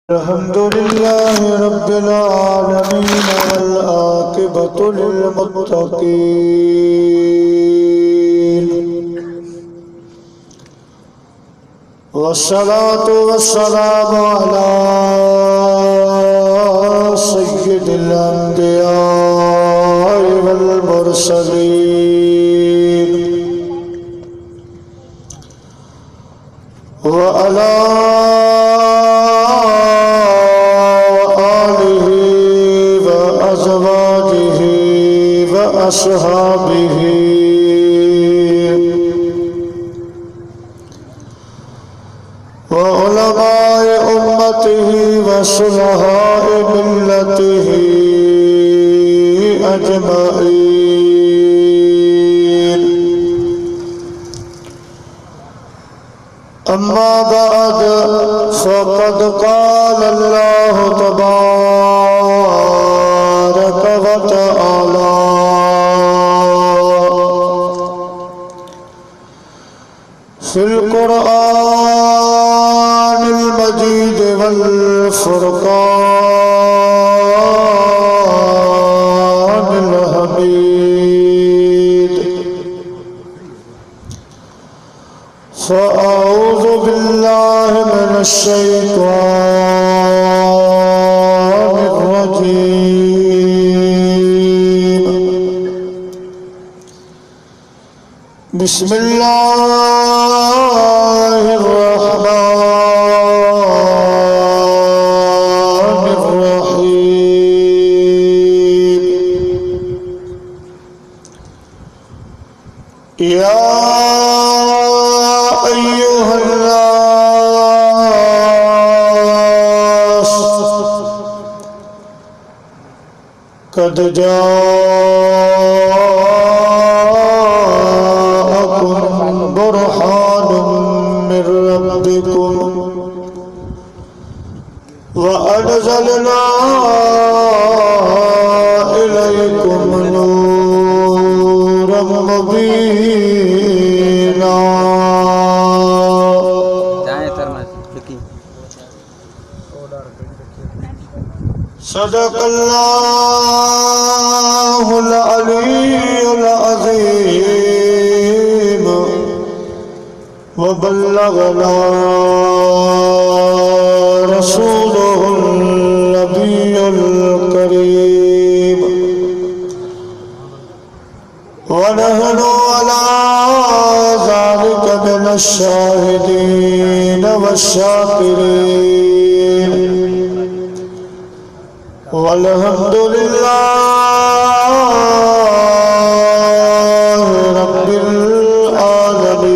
अल्हम्दुलिल्लाह रब्बिल आलमीन वल आक़िबतु लिल मुत्तक़ीन वस्सलातु वस्सलामु अला सय्यिदिल अंबिया वल मुरसलीन व अला अस्हाबिही व उलमाए उम्मतिही व सुलहाए मिल्लतिही अजमईन। अम्मा बाद फ़क़द क़ाल अल्लाहु तबारक व तआला फिल कुरआनिल मजीद वल फुरक़ानिल हमीद। फ़अऊज़ु बिल्लाहि मिनश शैतानिर रजीम। बिस्मिल्लाहिर्रहमानिर्रहीम। या अय्युहन्नास क़द जाअकुम बुरहानुम मिर रब्बिकुम व अनज़लना इलैकुम नूरम मुबीना। सदक़ल्लाहुल अलीयुल अज़ीम व बल्लगना रसूलुहुन नबियुल करीम व नहनु अला ज़ालिका मिनश शाहिदीन वश्शाकिरीन वल्हम्दुलिल्लाहि रब्बिल आलमीन।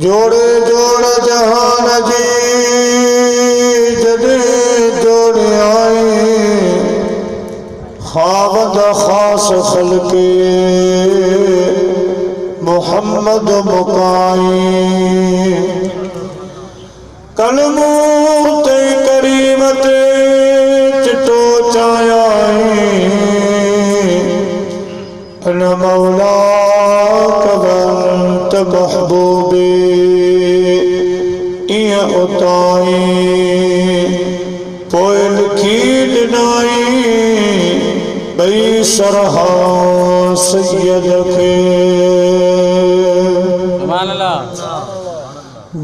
जोड़े जोड़ जहान जी जदे जोड़े आए खावद खास खल्के मोहम्मद मुकाई कलमूत करीमत चिटो चायाए न मौला कबंत महबूबे इया उताई पोयल खीद नाई बई सरहा सैयद के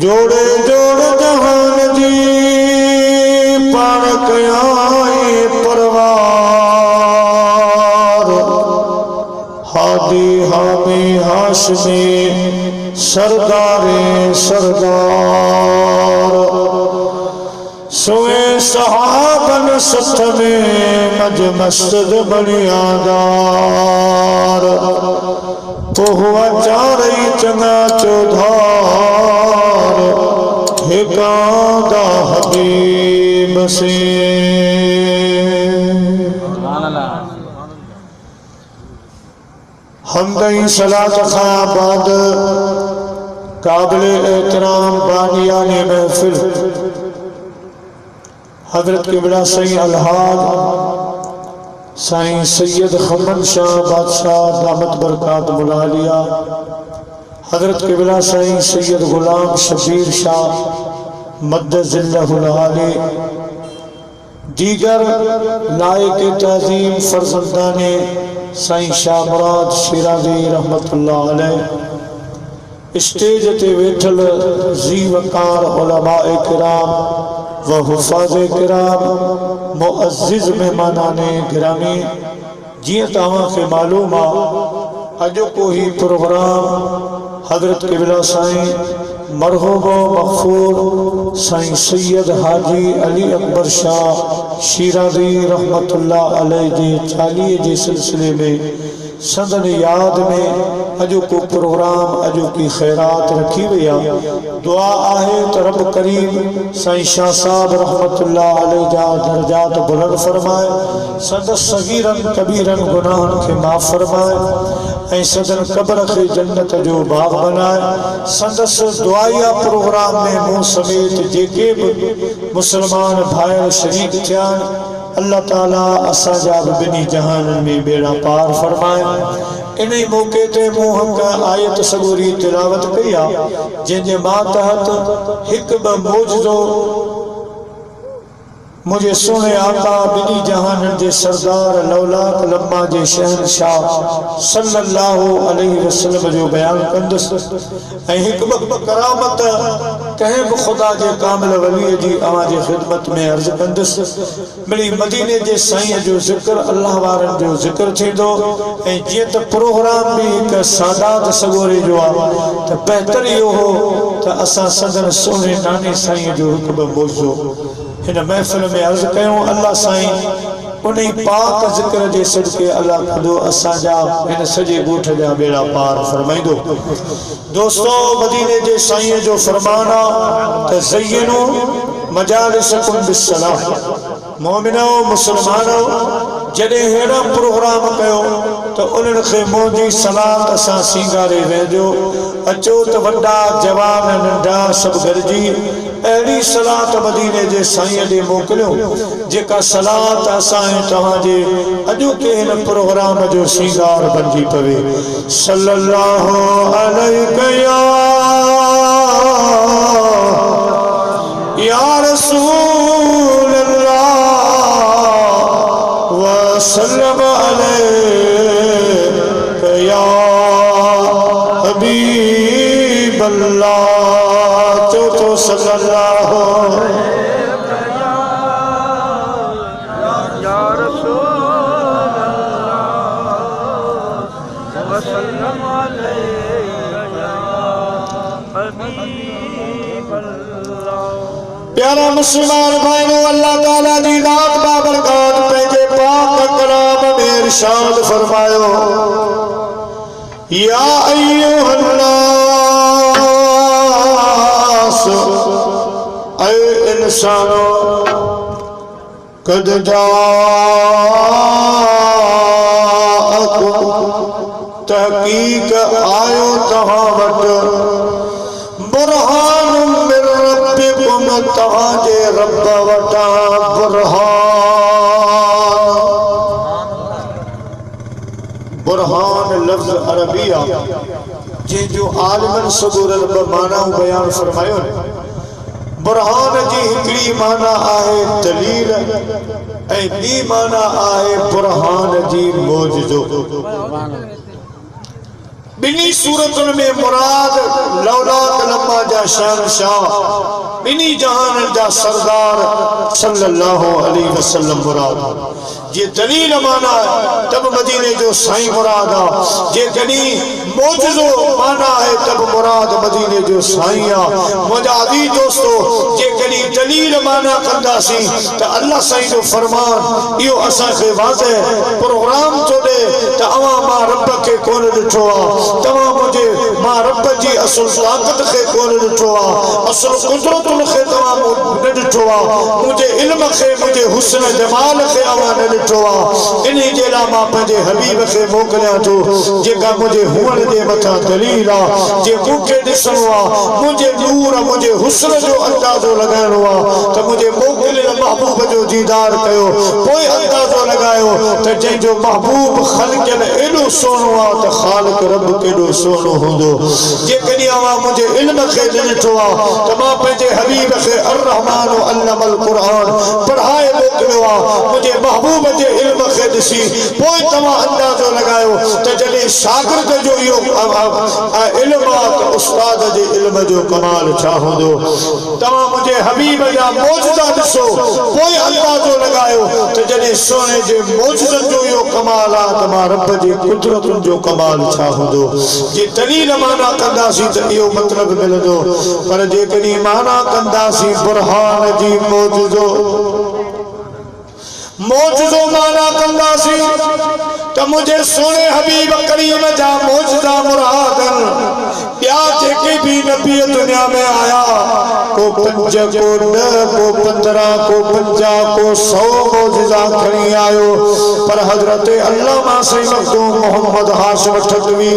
जोड़े जोड़ जहान जी पाण कयाए परवार हादी हामी हाशमी सरदारे सरदार सोए सहाबन सथ में मज मस्जिद बनियादार तो हुआ चारई चंगा चौधार हिकादा हबीब से। हमदई सलात खां बाद काबिल एहतराम बानियान महफिल हजरत क़िबला सईद अलहाज साईं सैयद खमन शाह बादशाह दामत बरकात बुला लिया। हजरत क़िबला साईं सैयद गुलाम शबीर शाह मद्दज़िल्लहुल आली, दीगर लायक ताज़ीम फर्जंदाने साईं शाह मुराद शिराज़ी रहमतुल्लाह अलैह, स्टेज ते वेठल ज़ी वक़ार उलमाए किराम व हुफ़ाज़े किराम, मुअज़्ज़िज़ मेहमानाने गिरामी, जियां तव्हांखे मालूम आहे अॼु को ही प्रोग्राम हजरत क़िबला साईं मरहूबो मग़फ़ूर साईं सैयद हाजी अली अकबर शाह शिराज़ी रहमतुल्लाह अलैह जे 40 जे सिलसिले में संदन याद में अॼु को प्रोग्राम अॼु की खैरात रखी वई आहे। दुआ आहे त रब करीम साईं शाह साहब रहमतुल्लाह अलैह जा दर्जात बुलंद फरमाए, संदस सगीरन कबीरन गुनाहन के माफ़ फरमाए ऐं सदन कब्र खे जन्नत जो बाग बनाए। संदस दुआया प्रोग्राम में मूं समेत जेके भी मुसलमान भाई शरीक थिया अल्लाह ताला असांजा बिनी जहानन में बेड़ा पार फरमाए। इन मौके ते मूं हक आयत सगोरी तिलावत कई आहे, जंहिंजे मातहत हिकु ॿ मौजज़ो मुझे सुने आका बिनी जहानन जे सरदार लौलाक लम्मा जे शहनशाह सल्लल्लाहु अलैहि वसल्लम जो बयान कंदुसि ऐं हिकु ॿ करामत कंहिं बि ख़ुदा जे कामिल वलीअ जी अवां जे ख़िदमत में अर्ज़ कंदुसि। मिली मदीने जे साईं जो ज़िक्र अल्लाह वारनि जो ज़िक्र थींदो ऐं जीअं त प्रोग्राम बि हिकु सादात सगोरे जो आहे त बहितर इहो हो त असां सदन सोने नाने साईं जो हिकु ॿ मौजो हिन महफ़िल में अर्ज़ कयूं। अल्लाह साईं उन पाक ज़िक्र जे सदके अल्लाह खुदो असांजा हिन सॼे ॻोठ जा बेड़ा पार फरमाईंदो। दोस्तो, मदीने जे साईं जो फरमान आहे त ज़य्यिनू मजालिसकुम बिस्सलाह, मोमिनो मुसलमानो जॾहिं अहिड़ा प्रोग्राम कयो त उन्हनि खे मुंहिंजी सलात सां सींगारे वेंदो। अचो त वॾा जवान नंढा सभु गॾिजी अहिड़ी सलात मदीने जे साईं ॾे मोकिलियो जेका सलात असां तव्हांजे अॼोके हिन प्रोग्राम जो सींगार बणिजी पवे। सल्लल्लाहु अलैहि या रसूल अल्लाह वसल्लम अलैहि या हबीब अल्लाह। तो सल्लल्लाहु या रसूल अल्लाह वसल्लम अलैहि या हबीब अल्लाह। प्यारा मुसलमान भाइयों, अल्लाह ताला दी रात बाबरकात पंहिंजे पाक कलाम में इरशाद फरमायो, या अय्युहन्नास, ऐ इंसानो कद जाअकुम, तहकीक आयो तव्हां वटि बुरहानुम मिन रब्बिकुम, तव्हांजे रब वटां बुरहान लफ्ज़ अरबी आहे जंहिंजो आलिमन सदूरल ॿ माना बयान फरमायो। बुरहान जी हिकिड़ी माना आहे दलील ऐं ॿी माना आहे बुरहान जी मौजज़ो। बिनी सूरतुन में मुराद लौलाक लम्मा जा शहनशाह बिनी जहान जा सरदार सल्लल्लाहु अलैहि वसल्लम मुराद। जे दलील माना है तब मदीने जो साईं मुराद आ, जे कॾहिं मौजज़ो माना है तब मुराद मदीने जो साईं आ। मुंहिंजा अज़ीज़ दोस्तो, जे कॾहिं दलील माना कंदासीं त अल्लाह साईं जो फरमान इहो असांखे वाज़ह प्रोग्राम थो ॾे त अवां मां रब खे कोन ॾिठो आहे, तव्हां मुंहिंजे मां रब जी असुल ताक़त खे कोन ॾिठो आहे, असुल कुदरतुन खे तव्हां न ॾिठो आहे, मुंहिंजे इल्म खे मुंहिंजे हुस्न जमाल खे अवां न ॾिठो आहे। इन जे लाइ मां पंहिंजे हबीब खे मोकिलियां थो जेका मुंहिंजे हुअण जे मथां दलील आहे। जे मूंखे ॾिसणो आहे, मुंहिंजे नूर मुंहिंजे हुस्न जो अंदाज़ो लॻाइणो आहे त मुंहिंजे मोकिलियल महबूब जो दीदार कयो, पोइ अंदाज़ो लॻायो त जंहिंजो महबूब ख़लक़ियल एॾो सोनो आहे त ख़ालिक रब केॾो सोनो हूंदो। जे कदी आवा मुझे इल्म के ॾिठो आहे त मां पंहिंजे हबीब खे अर्रहमान अल्लमल क़ुरान पढ़ाए मोकिलियो आहे मुझे महबूब जे इल्म खे ॾिसी पोइ तव्हां अंदाज़ो लगायो त जॾहिं शागिर्द जो इहो इल्म आहे त उस्ताद जे इल्म जो कमाल छा हूंदो तव्हां मुझे हबीब जा मौजज़ा ॾिसो पोइ अंदाज़ो लगायो त जॾहिं सोने जे मौजज़नि जो इहो कमाल आहे त मां रब जी कुदरतुनि जो कमाल छा हूंदो जे दलील माना कंदासीं त इहो मतिलबु मिलंदो पर जेकॾहिं माना कंदासीं बुरहान जी मौजज़ो मौजज़ो माना कंदासीं त मुझे सोने हबीब करीम जा मौजज़ा मुरादन ॿिया जेके भी नबी दुनिया में आया को 5 को 10 को 15 को 50 को 100 मौजज़ा खणी आयो पर हजरत अल्लामा सैयद मखदूम मोहम्मद हाशिम ठटवी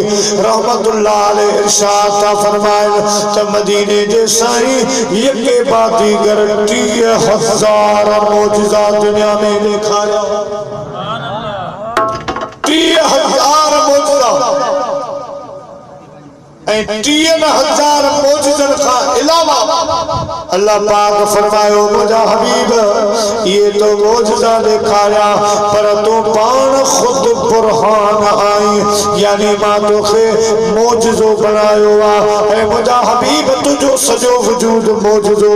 रहमतुल्लाह अलैह इरशाद था फरमाए त मदीने जे साईं यके बाती गर 30,000 मौजज़ा दुनिया में दिखाया 30,000 मौजज़ा 30,000 मौजज़न का अलावा अल्लाह पाक फरमायो मुझा हबीब ये तो मौजज़ा दिखाया पर तू पान खुद बुरहान आई यानी मां तोखे मौजज़ो बनायो है मुझा हबीब तुझो सजो वजूद मौजज़ो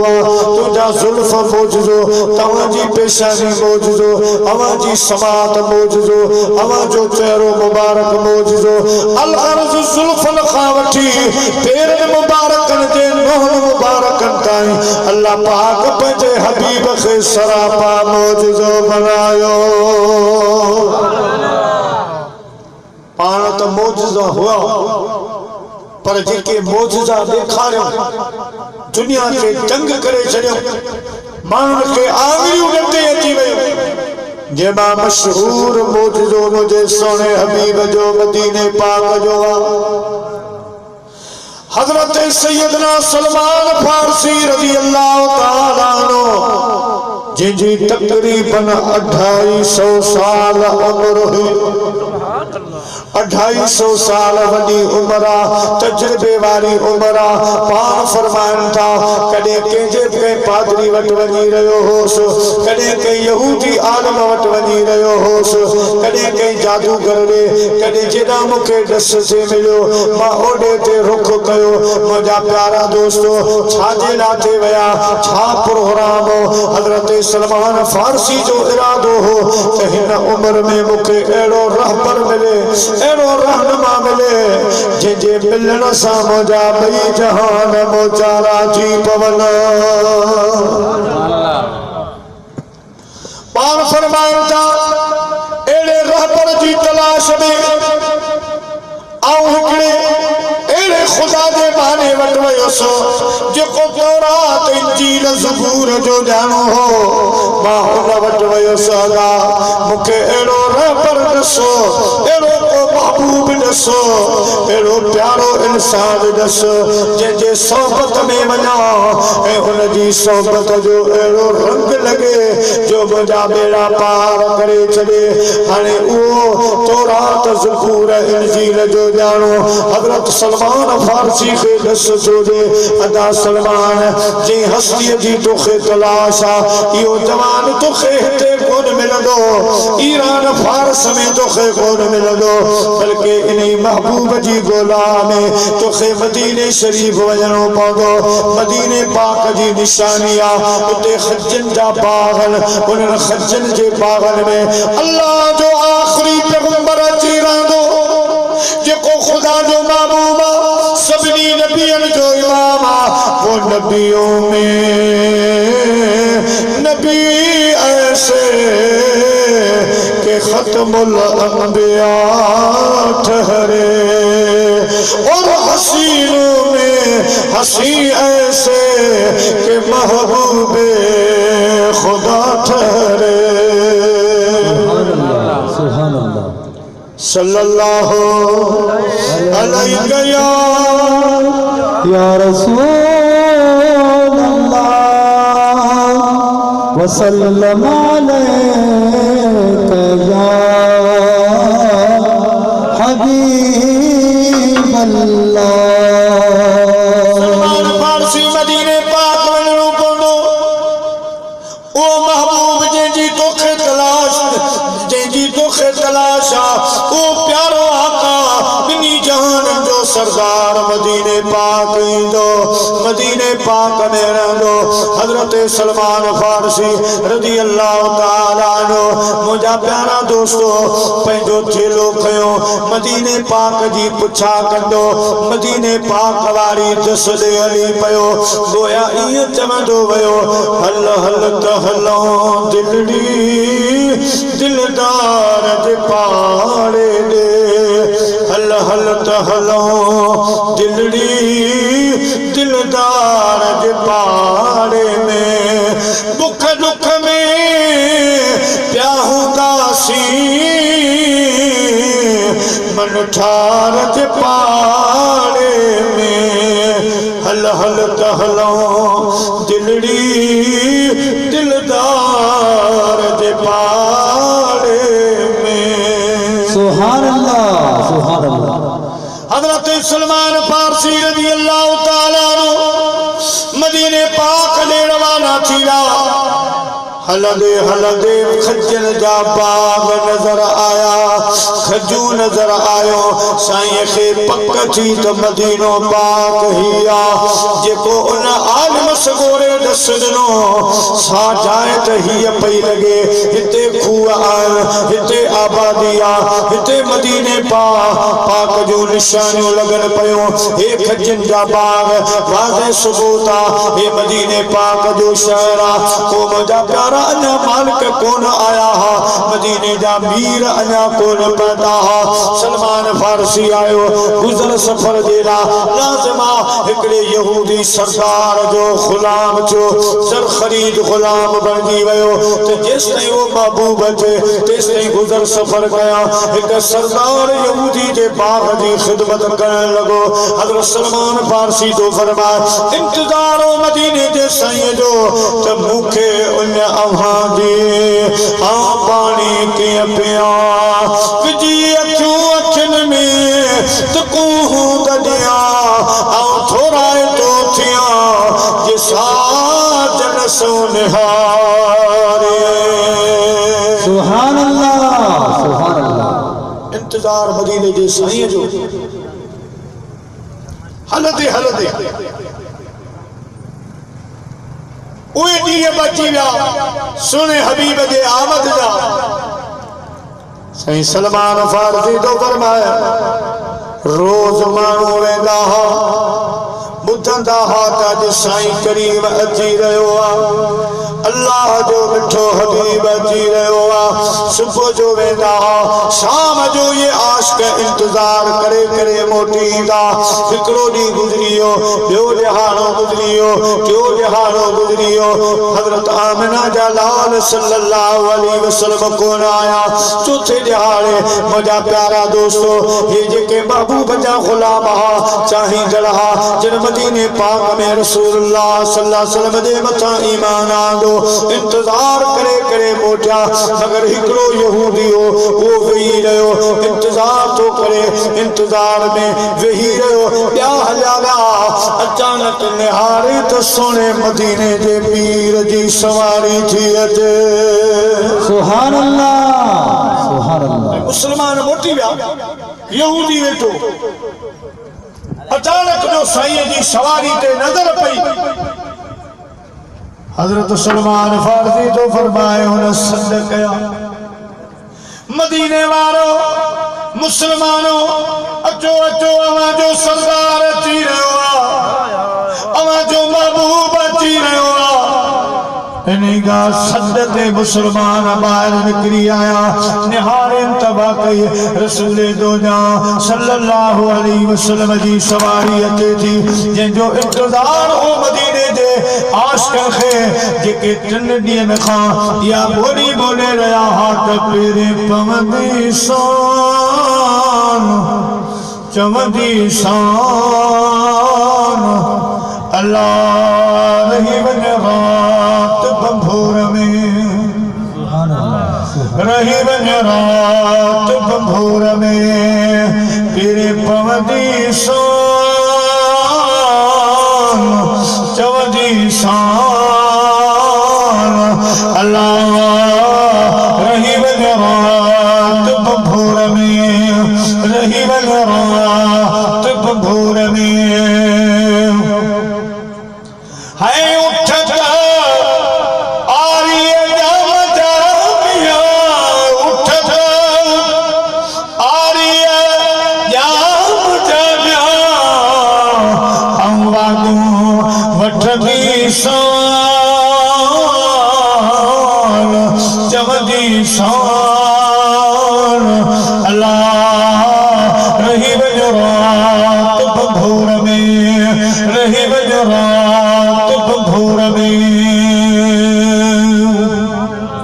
तुझा जुल्फ मौजज़ो तव्हां जी पेशानी मौजज़ो अवां जी समात मौजज़ो अवां जो चेहरो मुबारक मौजज़ो अल अर्ज़ जुल्फन खां वठी पेरन मुबारकन जे नोहन मुबारकन ताईं अल्लाह पाक पंहिंजे हबीब खे सरापा मौजज़ो बनायो पाण त मौजज़ा हुआ पर जेके मौजज़ा ॾेखारियो दुनिया खे जंग करे छॾियो माण्हुनि खे आङिरियूं ॾंडे अची वियूं जेमा मशहूर मौजज़ो मुझे सोने हबीब जो मदीने पाक जो हजरत सैयदना सलमान फारसी रज़ी अल्लाह ताला अन्हु जिनकी तकरीबन 250 साल उम्र हुई 250 साल वडी उम्र तजर्बे वाली उम्र पान फरमाइन था कदे केजे के पादरी वट वनी रहो होस कदे के यहूदी आलम वट वनी रहो होस कदे के जादूगर रे कदे जेदा मुखे दस से मिलो मां ओडे ते रुख कयो मुझा प्यारा दोस्तों छाजे लाते वया छा प्रोग्राम हजरत सलमान फारसी जो इरादो हो त हिन उम्र में मुखे एड़ो रहबर मिले एड़ो रहनुमा मिले जे मिलण सां मुझा बई जहान मोचारा जी पवन पान फरमायो था एड़े रहबर जी तलाश में आऊं हिकड़े एड़े खुदा दे माने वट वयुसि जेको तौरात इंजील ज़बूर जो ॼाणो हो मां हुन वट वयुसि अल्लाह मूंखे एड़ो रहबर ॾिसो एड़ो को महबूब ॾिसो एड़ो प्यारो इंसान ॾिसो जंहिंजे सोबत में वञा ऐं हुनजी सोबत जो एड़ो रंग लगे जो मुंहिंजा बेड़ा पार करे छॾे हाणे उहो तौरात ज़बूर इंजील जो ॼाणो हज़रत सलमान फारसी के दस जोड़े अदा सलमान जी हस्ती जी तोखे तलाश आ यो जवान तोखे हिते कोन मिलंदो ईरान फारस में तोखे कोन मिलंदो बल्कि इन्हीं महबूब जी गोला में तोखे मदीने शरीफ वञणो पवंदो मदीने पाक जी निशानी आ उते खजन जा बागन उन खजन जे बागन में अल्लाह जो आखिरी पैगंबर अची रहंदो जेको खुदा जो महबूब सबनी नबियन जो इमाम वो नबियों में नबी ऐसे के खत्मुल अंबिया ठहरे और हसीनों में हसी ऐसे के महबूबे खुदा ठहरे सुभान अल्लाह सल्लल्लाहु अलैहि या रसूल अल्लाह वसल्लम अलैका या हबीब अल्लाह हजार मदीने पाक दो मदीने पाक में रहो। हजरत सलमान फारसी रजी अल्लाह ताला अन्हु मुझा प्यारा दोस्तों पंहिंजो थेलो खयो मदीने पाक जी पुछा कंदो मदीने पाक वारी दस दे हली पयो गोया इं चवंदो वयो हल हल त हलो दिलड़ी दिलदार जे पाड़े दे हल हल त हलो दिलड़ी दिलदार जे पाड़े में दुख दुख में प्याहूंदासी मन ठार जे पाड़े में हल हल त हलो दिलड़ी दिलदार जे पाड़े में। सुभान अल्लाह सुभान अल्लाह। हजरत सलमान फारसी रजी अल्लाह ताला अन्हु मदीने पाक ने रवाना थिया। हलंदे हलंदे खजन जा बाग नजर आया खजू नजर आयो साईं खे पक थी त मदीनो पाक ही आ जेको उन आलिम सगोरे दस ॾिनो सा जाए त हीअ पई लॻे हिते खूह आहिनि हिते आबादी आ हिते मदीने पाक जूं निशानियूं लॻनि पयूं हे खजन जा बाग वाज़े सबूत आ हे मदीने पाक जो शहर आ को मुंहिंजा प्यारा अञा मालिक कोन आया हा मदीने जा मीर अञा कोन पहुता हा। सलमान फारसी आयो गुज़र सफ़र जे लाज़िमा हिकिड़े यहूदी सरदार जो ग़ुलाम थियो सर ख़रीद ग़ुलाम बणिजी वियो त जेसिताईं उहो महबूब अचे तेसिताईं गुज़र सफ़र कयां हिकु सरदार यहूदी जे बाग जी ख़िदमत करण लॻो। हज़रत सलमान फारसी जो फरमाए इंतज़ार हो मदीने जे साईं जो त मूंखे उन अव्हांजी पानी कीअं पिया विझी अखियूं अखियुनि में त कूहूं दॾियां थोराए थो थियां जे साजन सो निहारे। सुभान अल्लाह सुभान अल्लाह। इंतजार मदीने जे साईं जो हलंदे हलंदे उहे ॾींहं बची विया सुहिणे हबीब जे आमद जा। साईं सलमान फारसी तो फरमाया रोज़ माण्हू वेंदा हा ॿुधंदा हा त अॼु साईं करीम अची रहियो आहे अल्लाह जो मिठो हबीब अची रहियो आहे। सुबुह जो वेंदा हा शाम जो ये आशिक इंतजार करे करे मोटी ईंदा। हिकिड़ो ॾींहुं गुज़री वियो ॿियो ॾिहाड़ो गुज़री वियो टियों ॾिहाड़ो गुज़री वियो हज़रत आमिना जा लाल सल्लल्लाहु अलैहि वसल्लम कोन आया। चौथे ॾिहाड़े मुंहिंजा प्यारा दोस्तो हे जेके महबूब जा ग़ुलाम हा चाहींदड़ हा जिन मदीने पाक में रसूलुल्लाह सल्लल्लाहु अलैहि वसल्लम जे मथां ईमान आंदो इंतजार करे करे मोटिया मगर हिकिड़ो यहूदी हो वो वेही रहियो इंतजार तो करे इंतजार में वेही रहियो ॿिया हलिया विया अचानक निहारे त सोने मदीने जे पीर जी सवारी थी अचे। सुभान अल्लाह सुभान अल्लाह। मुसलमान मोटी विया यहूदी वेठो अचानक जो साईं जी सवारी ते नजर पई हजरत सलमान फारसी तो फरमाए हुन सद कया मदीने वारो मुसलमानो अचो अचो अवां जो सरदार अची रहियो आहे अवां जो महबूब अची रहियो आहे। इन्हीं का सद ते मुसलमान ॿाहिरि निकिरी आया निहारे तबाह कई रसूल दोजा सल्लल्लाहु अलैहि वसल्लम जी सवारी अचे थी जंहिंजो इंतज़ार हो मदीने जे आशिक़ खे जेके टिन ॾींहंनि खां इहा ॿोली ॿोले रहिया हा त पहिरें पवंदी शान चवंदी शान अल्लाह रही वञे रात बंभोर में रही वञे रात बंभोर में पहिरें पवंदी शान चवंदी शान अल्लाह रही वञे रात बंभोर में रही वञे रात बंभोर रात भोर में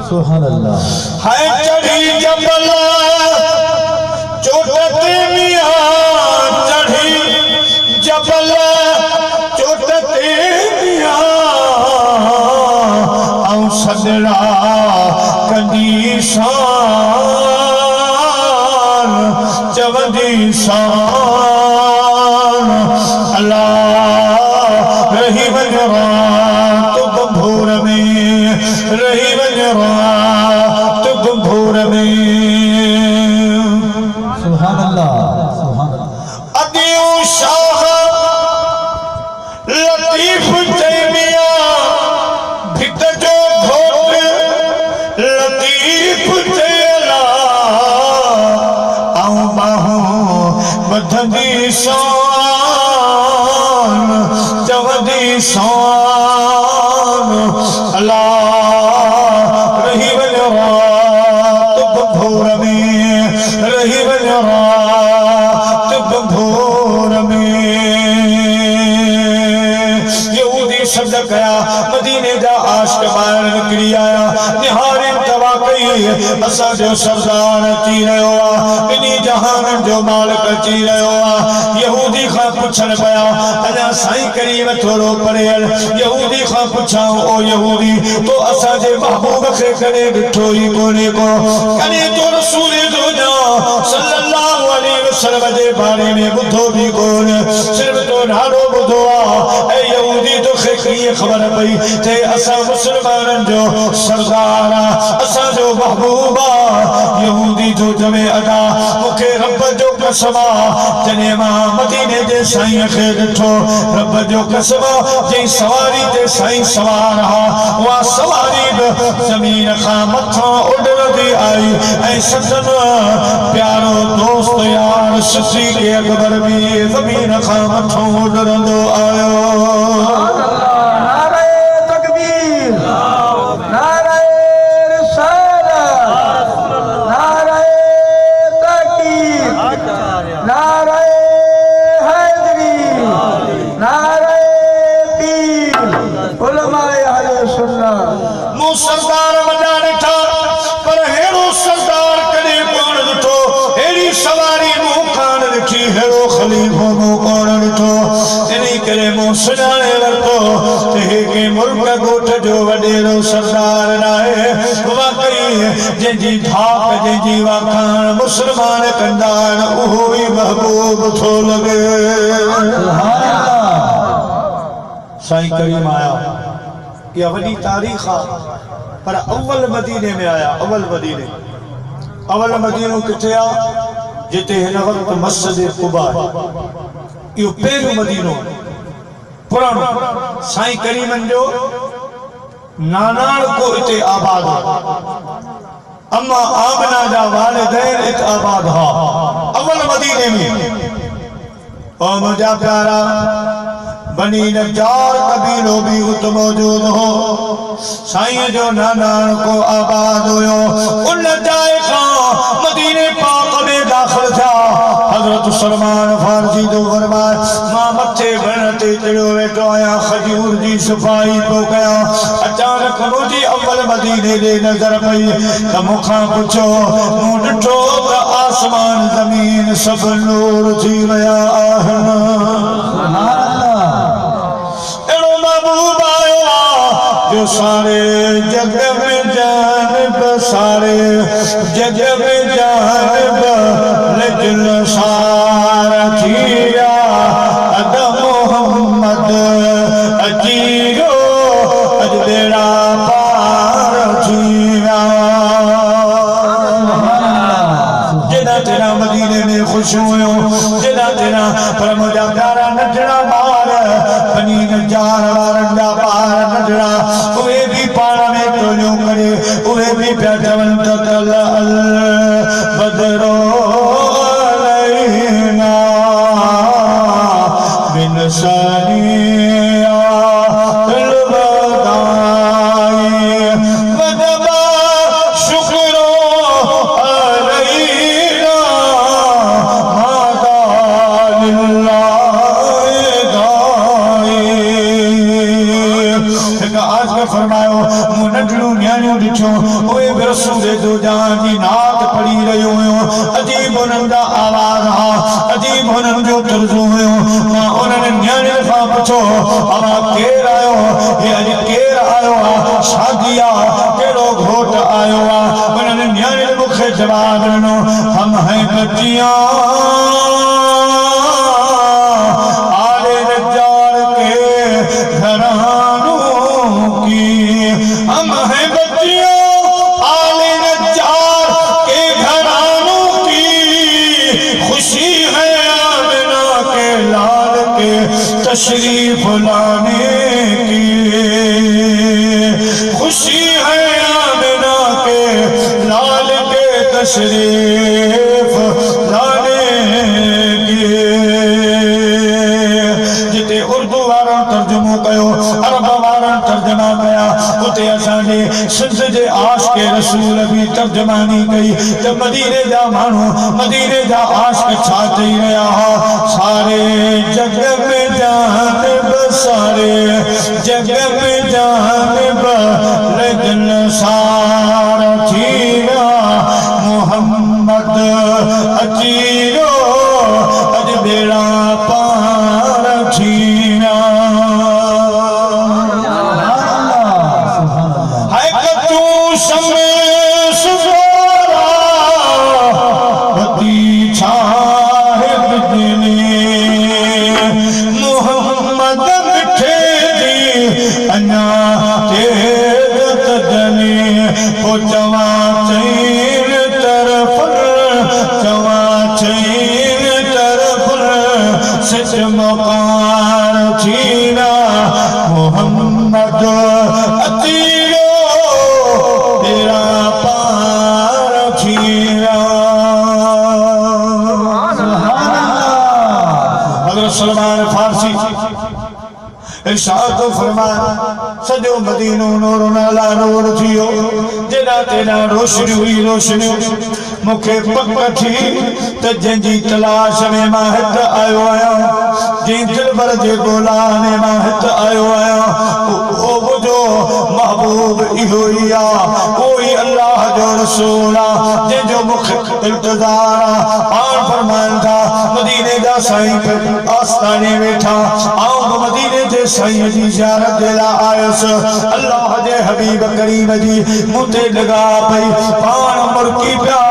सुभान अल्लाह है चढ़ी जबल चोटते मिया चढ़ी जबल चोटते मिया आऊं सदड़ा कंदी शान चवंदी शान अल्लाह रही वञ रात भोर में रही वञ रात भोर में सुभान अल्लाह सुभान अल्लाह अदियो शाह लतीफ जैमिया भित जो घोट लतीफ जैला आऊं बाहों बधंदी शान चवंदी शान अल्लाह रही वञ रात भोर में रही वञ रात भोर में यहूदी शब्द कया मदीने जा आशिक ॿाहिर निकिरी आया निहारे दवा कई असां जो सरदार अची रहियो आहे ॿिन्ही जहाननि जो मालिक अची रहियो आहे यहूदी खां पुछण पिया अञा साईं करीम थोरो परे हल यहूदी खां पुछां ओ यहूदी तो असांजे महबूब खे कॾहिं ॾिठो ई कोन्हे को कॾहिं तो रसूल जो सल्लल्लाहु अलैहि वसल्लम जे बारे में ॿुधो बि कोन सिर्फ़ तो नालो ॿुधो आहे ऐं यहूदी तोखे कीअं ख़बर पई ते असां मुस्लमाननि जो सरदार आहे असांजो महबूब आहे यहूदी जो चवे अदा मूंखे रब जो कसम आहे जॾहिं मां मदीने जे साईं खे ॾिठो रब जो कसम आहे जंहिं सवारी ते साईं सवार हा उहा सवारी बि ज़मीन खां मथां उॾंदी आई ऐं सदन प्यारो दोस्त यार सिद्दीक़ अकबर बि ज़मीन खां मथां उॾंदो आयो नारे तकबीर नारे रिसालत नारे तकीर नारे हैदरी नारे पीर उलमाए अहले सुन्नत मूं सरदार वॾा ॾिठा पर हेड़ो सरदार कॾहिं कोन ॾिठो हेड़ी सवारी मूं कान ॾिठी हेड़ो ख़लीफ़ो मूं कोन ॾिठो इन्ही करे मूं सुञाणे वरितो त हे कंहिं मुल्क ॻोठ जो वॾेरो सरदार नाहे वाकई जंहिंजी धाक जंहिंजी वाखाण मुस्लमान कंदा आहिनि उहो ई महबूब थो लॻे सुभान अल्लाह साईं करीम आया यह वॾी तारीख़ आहे पर अव्वल मदीने में आया अव्वल मदीनो किथे आहे जिते हिन वक़्तु मस्जिद कुबा इहो पहिरियों मदीनो पुराणो साईं करीमन जो नानाणको हिते आबाद हो अम्मा आमना जा वालिदैन हिते आबाद हा अव्वल मदीने में और मुंहिंजा प्यारा बनी नजार कबीलो भी उत मौजूद हो साईं जो नानाणको आबाद हुयो उन जाए खां मदीने पाक में दाखिल था हजरत सलमान फारसी जो फरमाए मां मथे वण ते चढ़ियो वेठो आहियां खजूर जी सफ़ाई पियो कयां अचानक मुंहिंजी अव्वल मदीने ॾे नज़र पई त मूंखां पुछो मूं ॾिठो त आसमान ज़मीन सभु नूर थी विया आहिनि सुभान अल्लाह एड़ो महबूब आयो जो सारे जग में जानब सारे जग में जानब लेकिन सारा थिया अद मोहम्मद अजीरो अज बेड़ा पार थिया जिना तेरा मदीने में खुश हुयो जिना तेरा पर मुझा प्यारा नचना बार बनी नजार वारन जा पार नचना उहे भी पाण में टोलियो करे उहे भी पिया चवन त कल अल बदरो अलैना बिन सनिया पुछो ओए रसूल दो जान जी नात पढ़ी रहियो हो अजीब उन्हनि जा आवाज हा अजीब उन्हनि जो तर्जु हुयो मां उन्हनि न्याणे खां पुछो अवा केर आयो हे अॼु केर आयो आ शादी आ केड़ो घोट आयो आ उन्हनि न्याणे मूंखे जवाब ॾिनो हम हैं बच्चियां आले नजार के घरानों की हम हैं बच्चियों आले नजार के घरानों की खुशी है आमिना के लाल के तशरीफ लाने की खुशी है आमिना के लाल के तशरीफ लाने की जिते उर्दू वारा तर्जुमो कयो अरब वारा तर्जमा कया उते असांजे सिंध जे आशिक़ रसूल भी तर्जमानी कई त मदीने जा माण्हू मदीने जा आशिक़ छा चई रहिया हा सारे जग में जानब सारे जग में जानब लगन सार थी विया मोहम्मद अची वियो अॼु बेड़ा पार थी विया हाय कतू समय सुवारा बती छाहे बिजली मोहम्मद मिठे दी अञा तेज तजनी पो चवा चईन तरफ चवा चईन तरफ सच मकार थीना मोहम्मद अची वियो तेरा पार थीना हज़रत सलमान फारसी इरशाद फरमाया सजो मदीनो नूर नाला नूर थियो जेड़ा तेरा रोशनी हुई रोशनी मुखे पक थी त जंजी तलाश में मां हित आयो आया जी दिलबर जे गोला में मां हित आयो आया ओ जो महबूब इहो ही आ कोई अल्लाह जो रसूल आ जे जो मुख इंतजार आ पान फरमान था मदीने दा साईं पे आस्ताने बैठा आओ मदीने जे साईं जी ज़ियारत दे ला आयस अल्लाह जे हबीब करीम जी मुते लगा पई पान मुर्की पिया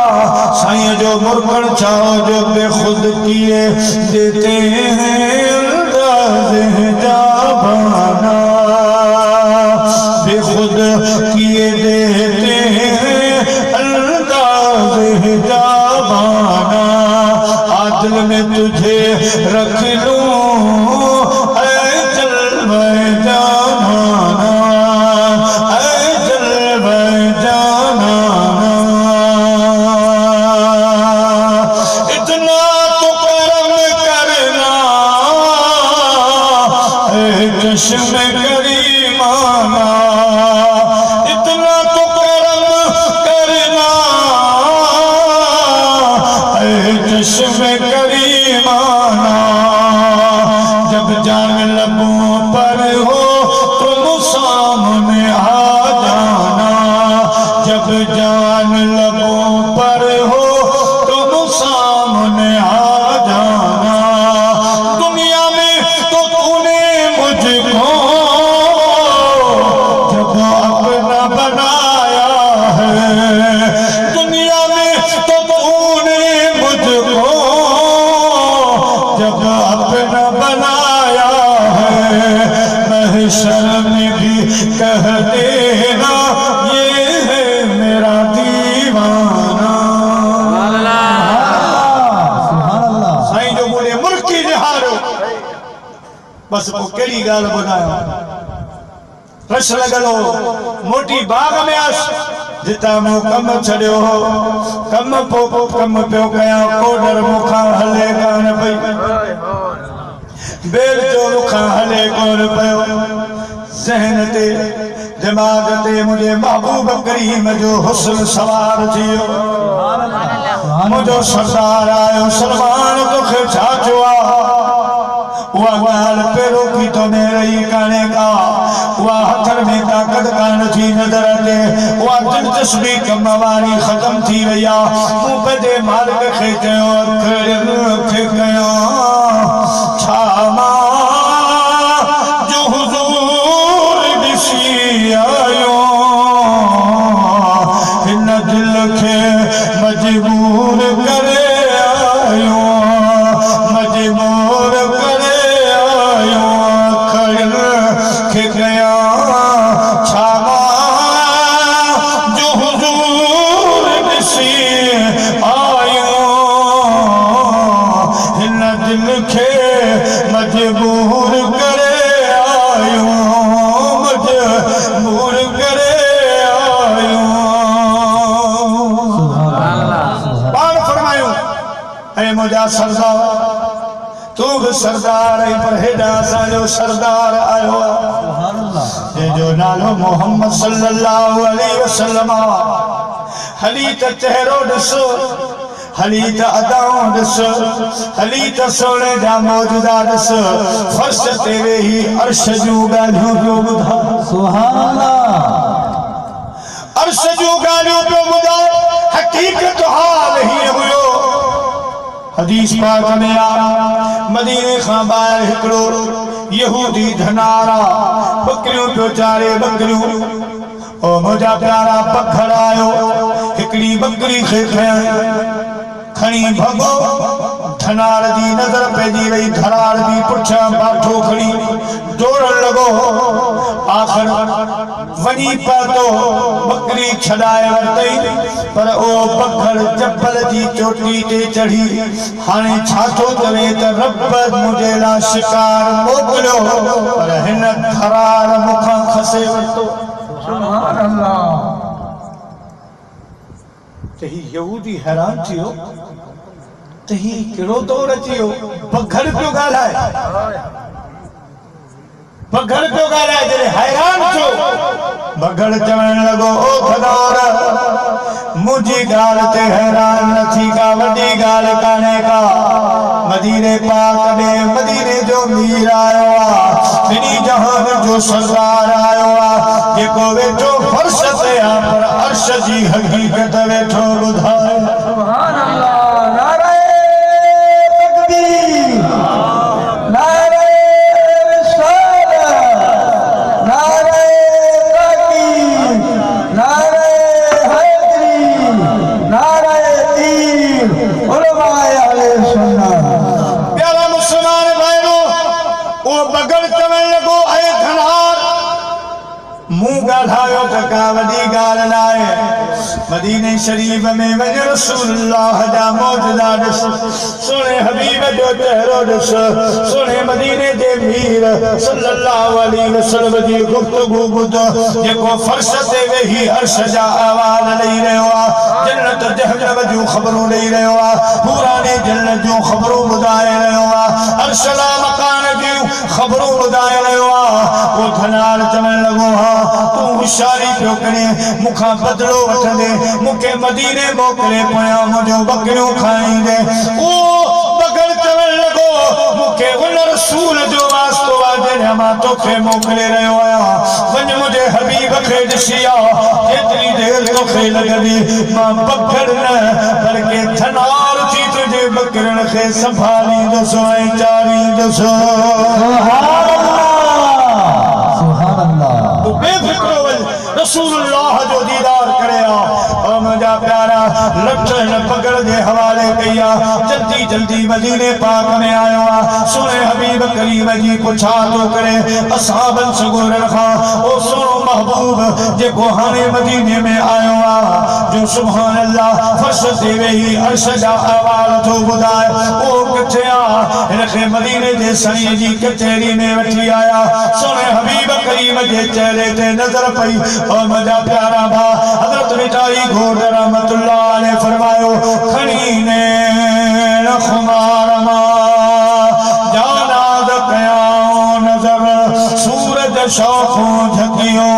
साईं जो मुर्कण चाहो जो बेखुद किए देते हैं अंदाज़े जाबाना बेखुद किए देते हैं अंदाज़े जाबाना आदिल में तुझे रख लूं ऐ जलवे जानाना ऐ जलवे जानाना इतना तो करम करना ऐ चश्म करीमाना इतना तो करम करना ऐ चश्म करीमाना जब जान लबों पर हो तुम सामने आ जाना जब जान लबों पर हो तुम सामने आ जाना दुनिया में तो तूने मुझको जब अपना बनाया है दुनिया में तो तूने मुझको जब अपना बनाया है महशर में भी कह देना ये है मेरा दीवाना साईं जो बोले मुल्की जहारो बस वो केड़ी गाल बनायो रश लगलो मोटी बाग में आस जिता मो कम छड़ियो हो कम पियो कया कोडर मुखा हले कान पई बेल जो मुखा हले कोन पयो ज़हन ते दिमाग ते मुझे महबूब करीम जो हुस्न सवार थियो मुझो सरदार आयो सलमान तोखे छा थियो आ उहा गाल पेरो की तो मेरे ही काने का वह हथर में ताकत कान थी नजर अचे वह दिलचस्पी कम वारी खत्म थी वया मुंह पे दे मालिक खे चयो खे कयो छामा जो हुजूर ॾिसी आयो हिन दिल खे मजबूर करे आयो मजबूर करे आयो खैर खे गया छामा जो हुजूर ॾिसी आयो हिन दिल खे मजबूर करे आयो मजबूर करे आयो पाण फरमायो ऐ मुंहिंजा सरदार तू भी सरदार है पर हेडा असांजो सरदार आयो आहे जो नालो मोहम्मद सल्लल्लाहु अलैहि वसल्लम हली त चेहरो ॾिसो हली त अदाऊं ॾिस हली त सोने जा मौजूदा ॾिस फर्श ते वेही अर्श जूं ॻाल्हियूं पियो ॿुधा सुभान अल्लाह अर्श जूं ॻाल्हियूं पियो ॿुधा हकीकत हाल हीअं हुयो हदीस पाक में आ मदीने खां ॿाहिरि हिकिड़ो यहूदी धनारा बकरियूं पियो चारे बकरियूं ओ मुंहिंजा प्यारा पखड़ आयो हिकिड़ी बकरी खे खणी भॻो धनार जी नज़र पइजी वई धनार जी पुठियां बाठो खणी दौड़ण लॻो आख़िर वञी पहुतो बकरी छॾाए वरितई पर ओ पखड़ चपल जी चोटी ते चढ़ी हाणे छा थो चवे त रब मुंहिंजे लाइ शिकार मोकिलियो पर हिन धनार मूंखां खसे वरितो सुभान अल्लाह त ही यहूदी हैरान थियो त ही कहिड़ो दौर अची वियो पखड़ पियो ॻाल्हाए पखड़ पियो ॻाल्हाए जॾहिं हैरान थियो पखड़ चवण लॻो ओ धनार मुंहिंजी ॻाल्हि ते हैरान न थी का वॾी ॻाल्हि कान्हे का मदीने पाक में मदीने जो मीर आयो आहे ॿिनी जहान जो सरदार आयो आहे जेको वेठो फर्श ते आहे पर अर्श जी हक़ीक़त वेठो ॿुधाए सुभान अल्लाह नारे तकबीर नारे रिसालत नारे ताकीद नारे हैदरी नारे तीर उलमाए अहले सुन्नत प्यारा मुसलमान भाइयों वो बगल चवण लॻो ऐ धनार मुंह ॻाल्हायो त का वॾी ॻाल्हि न आहे मदीने शरीफ में वञ रसूलुल्लाह जा मौजूदा ॾिस सोने हबीब जो चेहरो ॾिस सोने मदीने जे मीर सल्लल्लाहु अलैहि वसल्लम जी गुफ्तगू ॿुध जेको फर्श ते वेही अर्श जा अहवाल ॾेई रहियो आहे जन्नत जहन्नम जूं ख़बरूं ॾेई रहियो आहे पुराने जन्नत जूं ख़बरूं ॿुधाए रहियो आहे अर्श ला मकान जूं ख़बरूं ॿुधाए रहियो आहे वो धनार चवण लॻो हा तू होशियारी पियो करे मूंखां बदिलो वठंदे मूंखे मदीने मोकिले पोयां मुंहिंजो बकरियूं खाईंदे ओ बगल चवण लॻो मूंखे हुन रसूल जो वास्तो आहे जॾहिं मां तोखे मोकिले रहियो आहियां वञ मुंहिंजे हबीब खे ॾिसी आ जेतिरी देरि तोखे लॻंदी मां बकड़ न बल्कि धनार थी तुंहिंजे बकरनि खे संभालींदुसि ऐं चारींदुसि सुभान अल्लाह तू बेफिक्र वञ रसूलुल्लाह जो दीदार करे आ और मुंहिंजा प्यारा लठ हिन पकड़ जे हवाले कई आ जल्दी जल्दी मदीने पाक में आयो आ सुने हबीब करीम जी पुछा तो करे असहाबन सगोरन खां ओ सुनो महबूब जेको हाणे मदीने में आयो आ जो सुभान अल्लाह फर्श ते वेही अर्श जा अहवाल थो ॿुधाए ओ किथे आ हिनखे मदीने जे साईं जी कचहरी में वठी आया सुने हबीब करीम जे चेहरे ते नज़र पई और मुंहिंजा प्यारा भाउ हज़रत मिठाई घोट रहमतुल्लाह अलैह फरमायो खणी ने खुमार मां जानाद कयां नज़र सूरज शौखों झकियो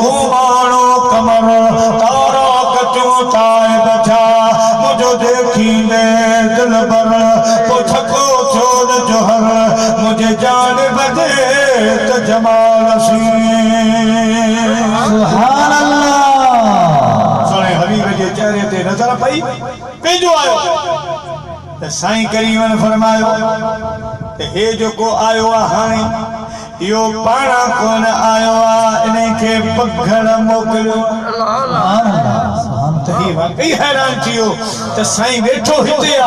कुमारो कमर तारा कचो ताए बचा मुझो देखी ने दिल भर पोइ थको छोड़ जोहर मुझे जान बजे त जमाल सी सुभान अल्लाह सोने हबीब जे चेहरे ते नजर पई पेंजो आयो त साईं करीमन फरमायो ते हे जो को आयो आ हाणे यो पाणा कोन आयो आ इनखे पघड़ मोकिलियो त ही वाकई हैरान थियो त साईं वेठो हिते आ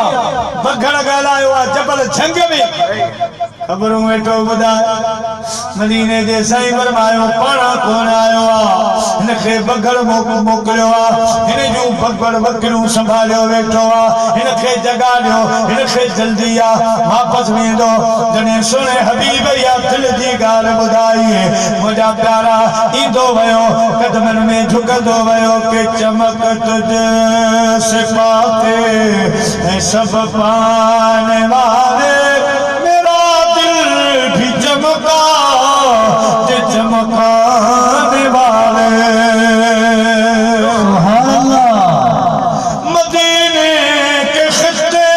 पघड़ ॻाल्हायो आ जबल झंग में खबरूं वेठो ॿुधाए मदीने जे साईं फरमायो पाणा कोन आयो आ हिनखे पघड़ मोकिलियो आ हिन जूं पघड़ बकरियूं संभालियो वेठो आ हिनखे जगाड़ियो हिनखे जल्दी आ वापस वेंदो जॾहिं सुणे हबीब या दिल जी ॻाल्हि ॿुधाई मुंहिंजा प्यारा ईंदो वियो कदमनि में झुकंदो वियो के चमक तुझे सिपा ते ऐं सभु पाने वारे मेरा दिल भी चमका जे चमकाने वाले सुभान अल्लाह मदीने के खित्ते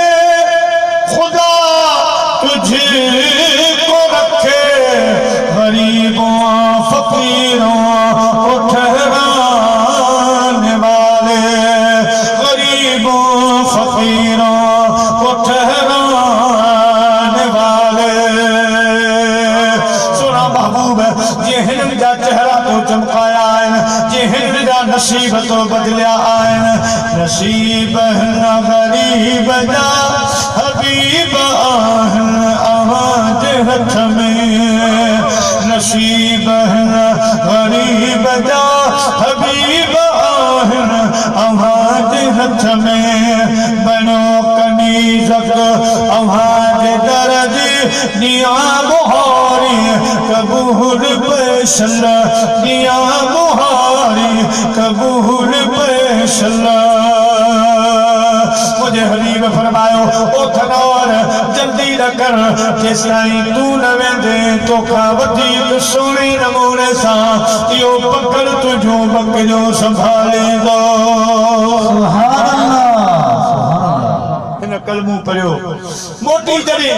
खुदा तुझे को रखे गरीबों फकीरों को ठहराने वाले गरीबों फकीरों को ठहराने वाले सुना महबूब जे हिन जा चेहरा तो चमकाया आहिनि जे हिन जा नसीब तो बदलिया आहिनि नसीब न गरीब जा हबीब आहिनि अवाज हथ में नसीब न गरीब जा हबीब आहिनि अवाज हथ में बनो कनीज़क अवाज दर्ज दिया बुहारी कबूल पेशल दिया बुहारी कबूल पेशल मुझे हबीब फरमायो ओ थनौर जल्दी न कर जेसिताईं तू न वेंदे तोखां वधीक सुहिणे नमूने सां इहो पकड़ तुंहिंजो बकरियो संभालींदो सुभान अल्लाह हिन कलमू पढ़ियो मोटी जॾहिं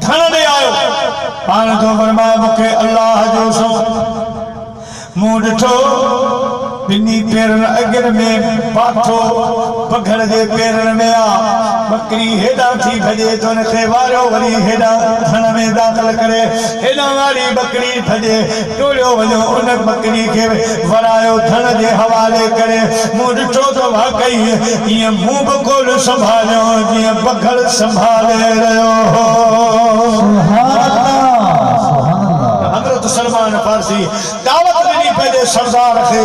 धन ॾे आयो पाण तो फरमायो मूंखे अल्लाह जो सो मूं ॾिठो ॿिन्ही पेरनि अॻिनि में बाठो पघड़ जे पेरनि में आ बकरी हेॾां थी भॼे तो हिनखे वारियो वरी हेॾां धन में दाख़िल करे हेॾां वारी बकरी भॼे टोलियो वञो उन बकरी खे वरायो धन जे हवाले करे मूं ॾिठो त वाकई ईअं मूं बि कोन संभालियो जीअं पघड़ संभाले रहियो हो सुभान अल्लाह सुभान अल्लाह हज़रत सलमान फारसी दावत ॾिनी पंहिंजे सरदार खे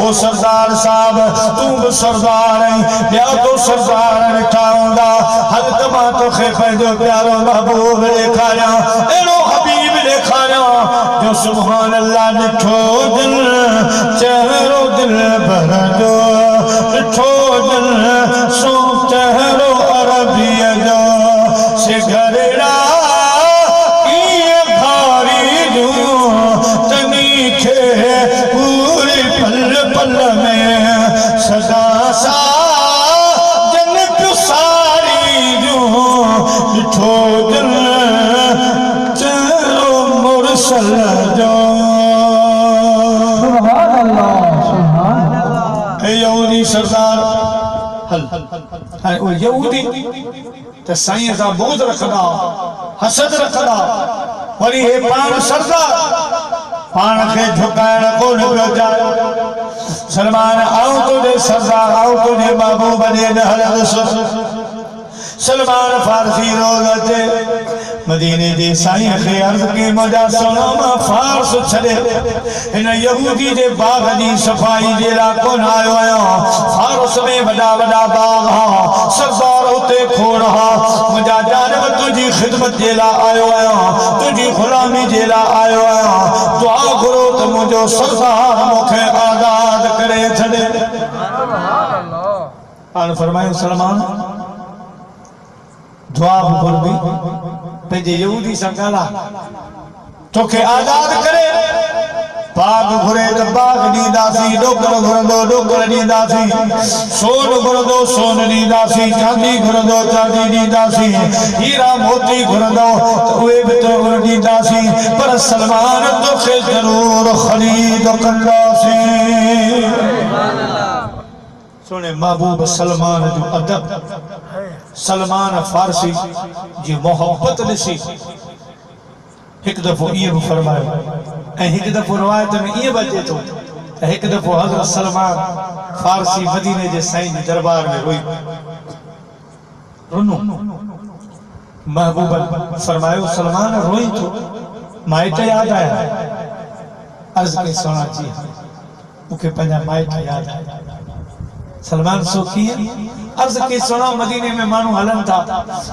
ओ सरदार साहब तूं बि सरदार आहीं ॿिया तो सरदार ॾिठा हूंदा हल त मां तोखे पंहिंजो प्यारो महबूब ॾेखारियां अहिड़ो हबीब ॾेखारियां जो सुभान अल्लाह ॾिठो दिल चहिरो दिल भरंदो ॾिठो दिल सो चहिरो अरबीअ जो सिगरेड़ा पूरी पल पल में सदा सा जन्नत सारी जो ॾिठो दिल चहिरो मुरसल जो सुभान अल्लाह सुभान अल्लाह हे यहूदी सरदार हल हाणे उहे यहूदी त साईं सां बोझ रखंदा हसद रखंदा वरी हे पाण सरदार पाण खे झुकाइण कोन पियो चाहे सलमान आऊं तुंहिंजे सरदार आऊं तुंहिंजे महबूब ॾे न हलंदुसि सलमान फारसी रोज़ अचे मदीने जे साईं खे अर्ज़ कई मुंहिंजा सोना मां फारस छॾे हिन यहूदी जे बाग जी सफ़ाई जे लाइ कोन आयो आहियां फारस में वॾा वॾा बाग हा सरदार उते खोड़ हा मुंहिंजा जानब तुंहिंजी ख़िदमत जे लाइ आयो आहियां तुंहिंजी ग़ुलामी जे लाइ आयो आहियां दुआ घुरो त मुंहिंजो सरदार मूंखे आज़ाद करे छॾे हाणे फरमायो सलमान दुआ घुर बि पंहिंजे यहूदी सां ॻाल्हाए तोखे आज़ाद करे बाग घुरे तो बाग ॾींदासीं, डोकर घुरंदो डोकर ॾींदासीं, सोन घुरंदो सोन ॾींदासीं, चांदी घुरंदो चांदी ॾींदासीं, हीरा मोती घुरंदो तो उहे बि तोखे ॾींदासीं, पर सलमान तोखे ज़रूर ख़रीद कंदासीं। सुने महबूब सलमान जो अदब, सलमान फारसी जी मोहब्बत ॾिसी एक दफ़ो ये भी फरमायो ऐं एक दफ़ो रिवायत में ये बचे तो एक दफ़ो हज़रत सलमान फारसी मदीने जे साईं जे दरबार में रोई रुनो महबूबा फरमायो सलमान रोई तो माइट याद आया अर्ज के सोना जी मुखे पंजा माइट याद आया सलमान सो किए अर्ज के सोना मदीने में मानू हलन था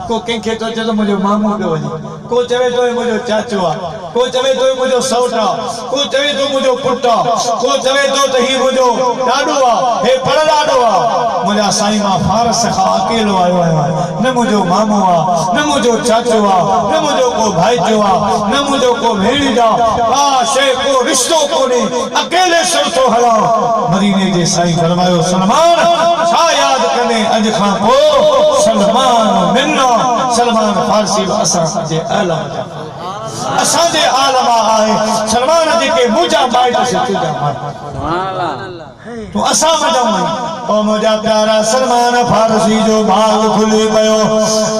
को कंखे तो चए तो मुझो मामू पियो वञे को चवे तो मुझो चाचो आ को चवे तो मुझो सौट आ को चवे तो मुझो पुट आ को चवे तो ही मुझो ॾाॾो आ हे पर ॾाॾो आ मुझा साईं मां फारस खां अकेलो आयो आहियां न मुझो मामू आ न मुझो चाचो आ न मुझो को भाईचो आ न मुझो को भेणीजा आ शे को रिश्तो कोने अकेले सुरतो हला मदीने जे साईं फरमायो सलमान छा याद कने अज खां पो सलमान मिन्ना सलमान फारसी असां जे आलम असां जे आलम आए सलमान जी के मुझा माइट से तुझा माइट सुभान अल्लाह तो असां वजाऊं ओ मुझा प्यारा सलमान फारसी जो भाग खुली पयो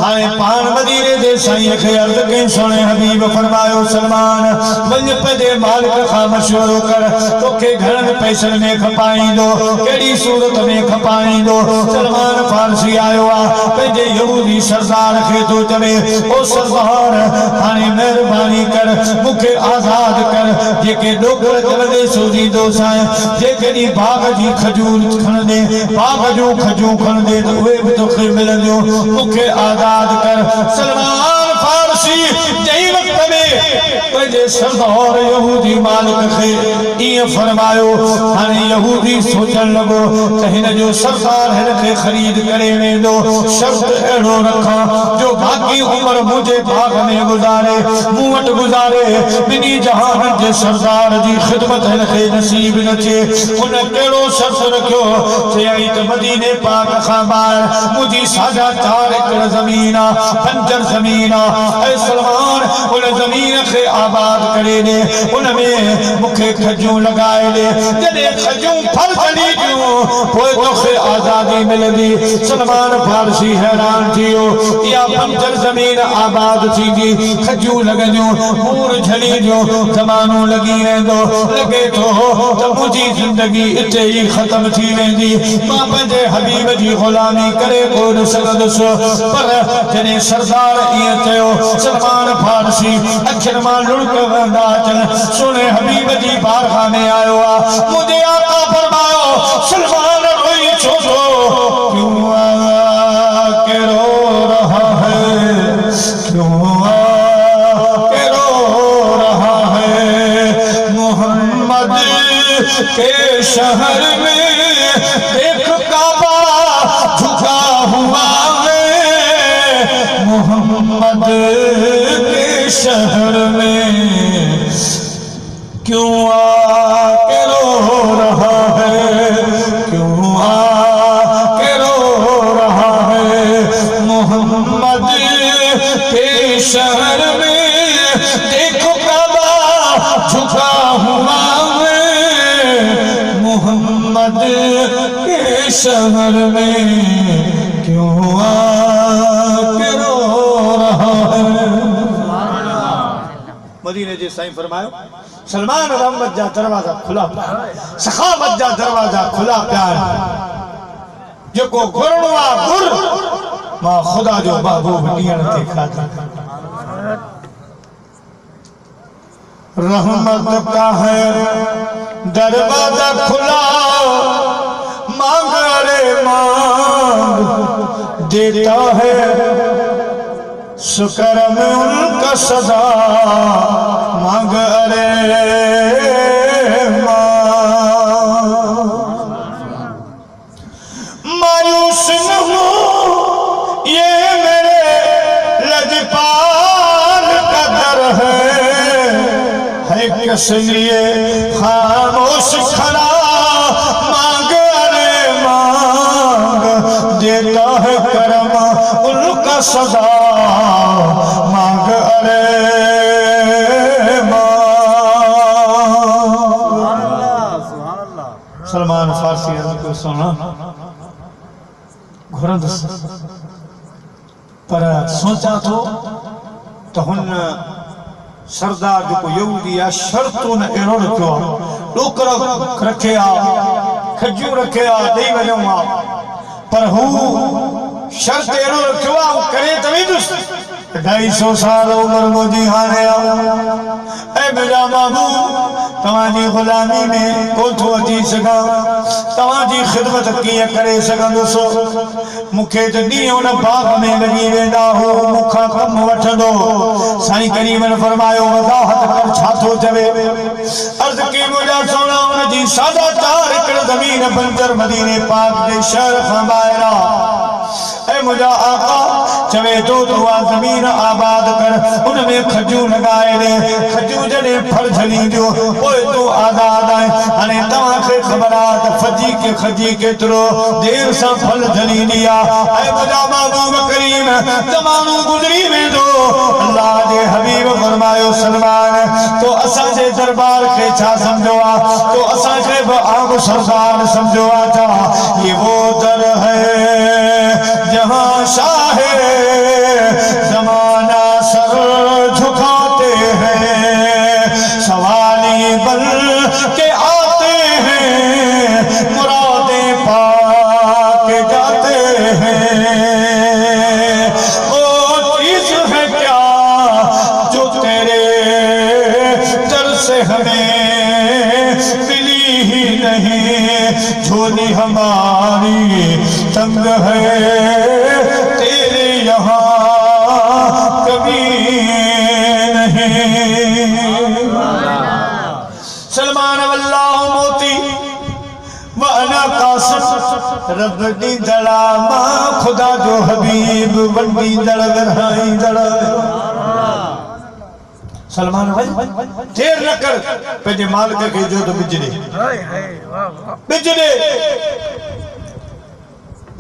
हाणे पान मदीने दे साईं खे अर्ज कई सोने हबीब फरमायो सलमान वञ पंहिंजे मालिक खां मशवरो कर तोखे घणनि पैसनि में खपाईंदो कहिड़ी सूरत में खपाईंदो सलमान फारसी आयो आ पंहिंजे यहूदी सरदार खे तो चवे ओ सरदार हाणे महिरबानी कर मूंखे आज़ाद कर जेके डोकर चवंदे सोजींदो साईं जेकॾहिं बाग जी खजूर खणंदे बाग जूं खजूं खणंदे तो उहे बि तोखे मिलंदियूं मूंखे आज़ाद कर सलमान फारसी जंहिं वक़्त में पंहिंजे सरदार यहूदी मालिक खे ईअं फरमायो हाणे यहूदी सोचण लॻो त हिन जो सरदार हिन खे ख़रीद करे वेंदो शर्त अहिड़ो रखां जो बाक़ी उमिरि मुंहिंजे बाग में गुज़ारे मूं वटि गुज़ारे ॿिन्ही जहान जे सरदार जी ख़िदमत हिन खे नसीब न थिए उन कहिड़ो शर्त रखियो चयई त मदीने पाक खां ॿाहिरि मुंहिंजी 4.5 एकड़ ज़मीन आहे बंजर ज़मीन आहे ऐं सलमान उन ज़मीन खे आबाद करे ॾे उन में मूंखे खजूं लॻाए ॾे जॾहिं खजूं फल चढ़ी ॾियूं पोइ तोखे आज़ादी मिलंदी सलमान फारसी हैरान थी वियो इहा बंजर ज़मीन आबाद थींदी खजूं लॻंदियूं मूर झड़ींदियूं ज़मानो लॻी वेंदो लॻे थो त मुंहिंजी ज़िंदगी इते ई ख़तम थी वेंदी मां पंहिंजे हबीब जी ग़ुलामी करे कोन सघंदुसि पर जॾहिं सरदार ईअं चयो सलमान फारसी अखियुनि मां लुढ़क वेंदा अचनि सुहिणे हबीब जी बारगाह में आयो आहे मुंहिंजे आका फरमायो सलमान रोई छो थो क्यों के रो रहा है क्यों के रो रहा है मोहम्मद के शहर में देख काबा झुका हुआ है मोहम्मद के शहर में क्यों आके रो रहा है क्यों आके रो रहा है मोहम्मद के शहर में देखो काबा झुका हुआ है मोहम्मद के शहर में क्यों आके रो रहा है मदीने जे साईं फरमायो सलमान रहमत जा दरवाजा खुला पिया सखावत जा दरवाजा खुला पिया जेको घुरणो आहे घुर मां ख़ुदा जो महबूब ॾियण ते खाधा रहमत का है दरवाजा खुला मांग रे मांग देता है शुक्र में उनका सदा मांग रे मायूस न हो ये मेरे लजपाल का दर है किस लिए खामोश खड़ा मांग अरे मांग देता है करम उनका सदा मांग अरे सलमान फारसी को सुना घुरंद पर सोचा तो हुन सरदार जो यहूदी आ शर्तों ने एरो रखियो डोकर रखे आ खजू रखे आ दई वजो आ पर हु शर्त एरो रखियो आ करे तभी दुस 250 साल उम्र मुझी हाने ए मेरा मामू तवाजी गुलामी में को तो अची सगा तवाजी खिदमत किए करे सगंदुसो मुखे जदी उन बाग में लगी वेंदा हो मुखा कम वठंदो साईं करीमन फरमायो वजाहत कर छातो चवे अर्ज की मुजा सोना उन जी सादा चार एकड़ जमीन बंजर मदीने पाक दे शहर खां ॿाहिरां ए मुजा आका चवे तो आ जमीन आबाद कर उनमें खजू लगाए दे खजू जने फल झली दियो ओए तो आजाद है अने तवा के खबरात फजी के खजी केतरो देर सा फल झली दिया ए मुजा महबूब करीम जमानो गुजरी में दो अल्लाह दे हबीब फरमायो सलमान तो असा जे दरबार के छा समझो आ तो असा के आग सरदार समझो आ था ये वो दर है जहां शाहे जमाना सर झुकाते हैं सवाली बन के आते हैं मुरादें पा के जाते हैं वो चीज है क्या जो तेरे दर से हमें मिली ही नहीं झोली हमारी तंग है तेरे यहाँ कभी नहीं सलमान वल्लाह मोती वना कासिम रब दी दड़ा मां खुदा जो हबीब वंडी दड़ गराई दड़ सलमान भाई देर न कर पंहिंजे मालिक खे जो तो बिजड़े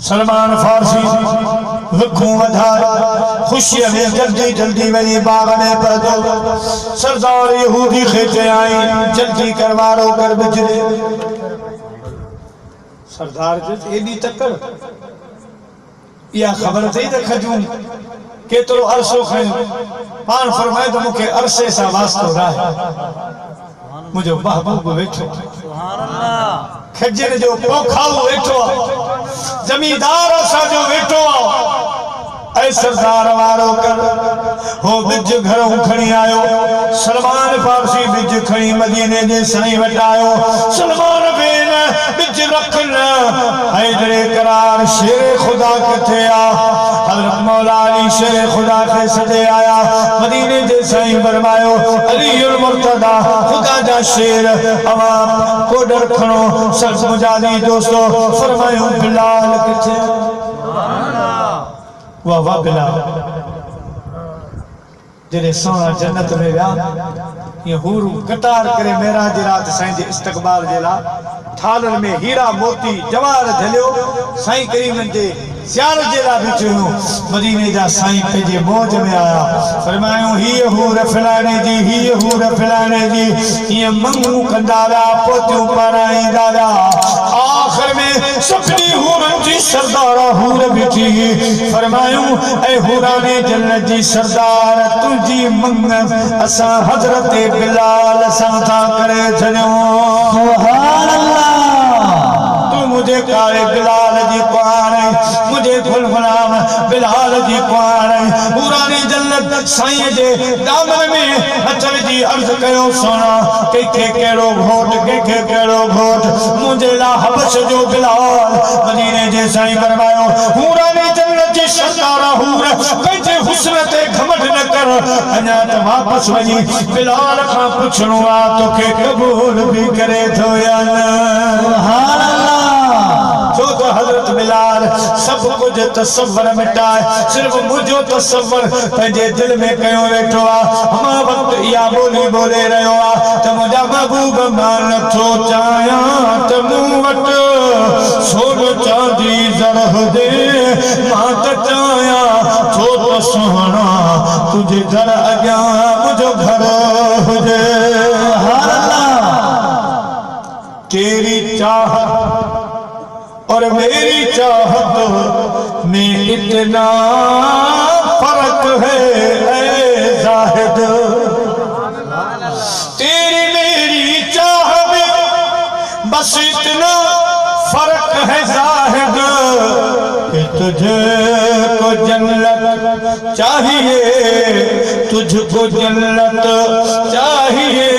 सलमान फारसी विखूं वधाए खुशी में जल्दी जल्दी वही बाग में पहुंचो सरदार यहूदी खेचे आई जल्दी करवारो कर बिजड़े सरदार जो एडी तकर या खबर थी त खजू केतरो अरसो खयो पान फरमाए तो मुखे अरसे सा वास्तो रहा मुझो महबूब वेठो सुभान अल्लाह खजर जो पोखाओ वेठो जमींदार असा जो वेठो ऐ सरदार वारो कर हो बिज घरों खणी आयो सलमान फारसी बिज खणी मदीने जे साईं वटायो सलमान बेन बिज रखन हैदरे करार शेर खुदा किथे आ हजरत मौला अली शेर खुदा के सदे आया मदीने जे साईं फरमायो अलीउल मुर्तदा खुदा जा शेर अवाम को डर खणो सब मुजादी दोस्तों फरमायो बिलाल किथे वाह वाह बिलाल जेरे सोना जन्नत में विया ये हूर कतार करे मेराज रात साईं जे इस्तकबाल जेला थालर में हीरा मोती जवाहर झलियो साईं करीम जे सियार जेला बिचो मदीने जा साईं पे मौज में आया फरमायो ही हूर फलाने जी ये मंगू कंदारा पोतियों पराईंदा आखिर में सपनी हूर जी सरदार हूर बिठी फरमायो ए हूराने जन्नत जी सरदार तुझी मंग असा हजरत बिलाल सांता करे छड़ो सुभान अल्लाह तू मुझे काले बिलाल जी पार मुझे फुल गुलाम बिलाल जी पार हूराने जन्नत साईं जे दामन में अचल जी अर्ज कयो सोना के केड़ो घोट के केड़ो घोट मुझे ला हबश जो बिलाल मदीने जे साईं फरमायो हूराने जन्नत जी सरदार हूर पंहिंजे हुस्न ते घमंड न कर अञा त वापस वञी बिलाल खां पुछणो आ तोखे कबूल भी करे थो या न सुभान अल्लाह जो तो हजरत बिलाल सब कुछ तस्वर मिटाए सिर्फ मुझो तस्वर पंहिंजे दिल में कयो वेठो आहे मां वक्त इहा बोली बोले रहियो आहे त मुंहिंजा महबूब मां नथो चाहियां त मूं वटि सोन चांदी ज़र हुजे मां त चाहियां छो त सुहिणा तुंहिंजे दर अॻियां मुंहिंजो घर हुजे तेरी चाहत और मेरी चाहत में इतना फर्क है ऐ जाहिद तेरी मेरी चाह में बस इतना फर्क है जाहिद कि तुझे को जन्नत चाहिए तुझको जन्नत चाहिए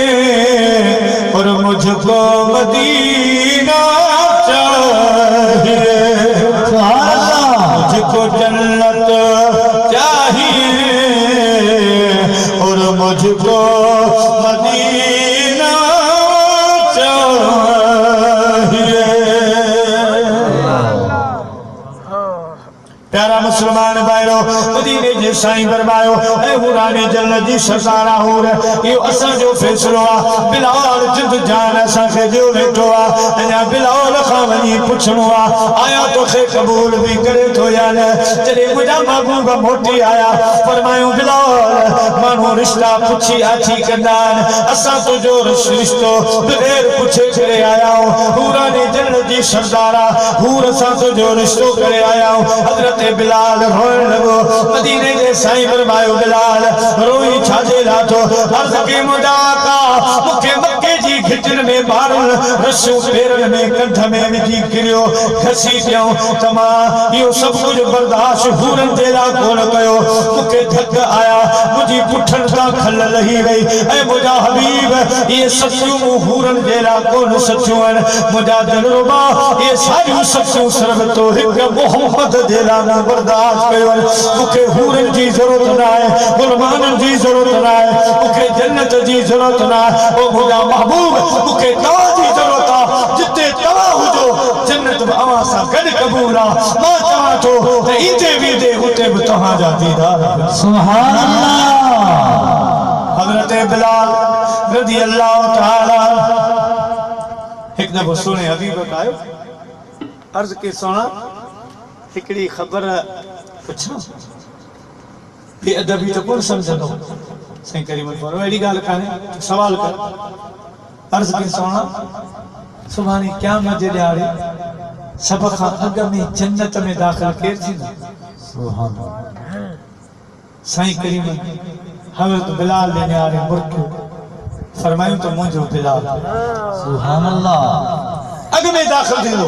और मुझको मदीना चाहिए मुझको जन्नत चाहिए और मुझको मदीना चाहिए प्यारा मुसलमान भाइरो मदीने जे साईं फरमायो ऐ हुरानी जन्नत जी सरदारा हूर यो असां जो फैसलो आ बिलाल जिंद जान असां के जो वेठो आ अञा बिलाल खां वञी पुछणो आ आया तोखे कबूल भी करे थो या न जॾहिं मुंहिंजा महबूब मोटी आया फरमायो बिलाल माण्हू रिश्ता पुछी आछी कंदा आहिनि असां तुंहिंजो रिश्तो बग़ैर पुछे करे आया आहियूं हुरानी जन्नत जी सरदारा हूर असां तुंहिंजो रिश्तो करे आया आहियूं हज़रत बिलाल रोइण लॻो मदीने जे साईं फरमायो बिलाल रोई छाजे लाथो अर्ज़ के मुंहिंजा आका मूंखे मके जी घिटिन में मारल रसियूं पेरनि में कंठ में विझी किरियो घसी पियो त मां इहो सभु कुझु बर्दाश्त हूरनि ते लाइ कोन कयो मूंखे धक आया मुंहिंजी पुठनि तां खल लही वई ऐं मुंहिंजा हबीब इहे सचियूं मूं हूरनि जे लाइ कोन सचियूं आहिनि मुंहिंजा दिलरुबा इहे सारियूं सचियूं सिर्फ़ तो हिकु मोहम्मद जे लाइ बर्दाश्त कयो मूंखे हूरनि जी ज़रूरत न आहे गुलमाननि जी ज़रूरत न आहे मूंखे जन्नत जी ज़रूरत न आहे ओ मुंहिंजा महबूब मूंखे तव्हां जी ज़रूरत आहे जिते तव्हां हुजो जन्नत बि अव्हां सां गॾु क़बूल आहे मां चवां थो त ईंदे वेंदे उते बि तव्हांजा दीदार सुभान अल्लाह हज़रत बिलाल रज़ी अल्लाह तआला हिकु दफ़ो सुहिणे हबीब आयो अर्ज़ के सोना हिकिड़ी ख़बर पुछां बेअदबी तो कोन समझंदो साईं करीमल फरमायो अहिड़ी ॻाल्हि कान्हे सवाल कर अर्ज़ के सोना सुभाणे क़यामत जे ॾियारे सभ खां अॻु में जन्नत में दाख़िल केरु थींदो सुभान अल्लाह साईं करीमल हज़रत बिलाल जे न्यारे मुर्कियो फरमायूं त मुंहिंजो बिलाल सुभान अल्लाह अॻु में दाख़िल थींदो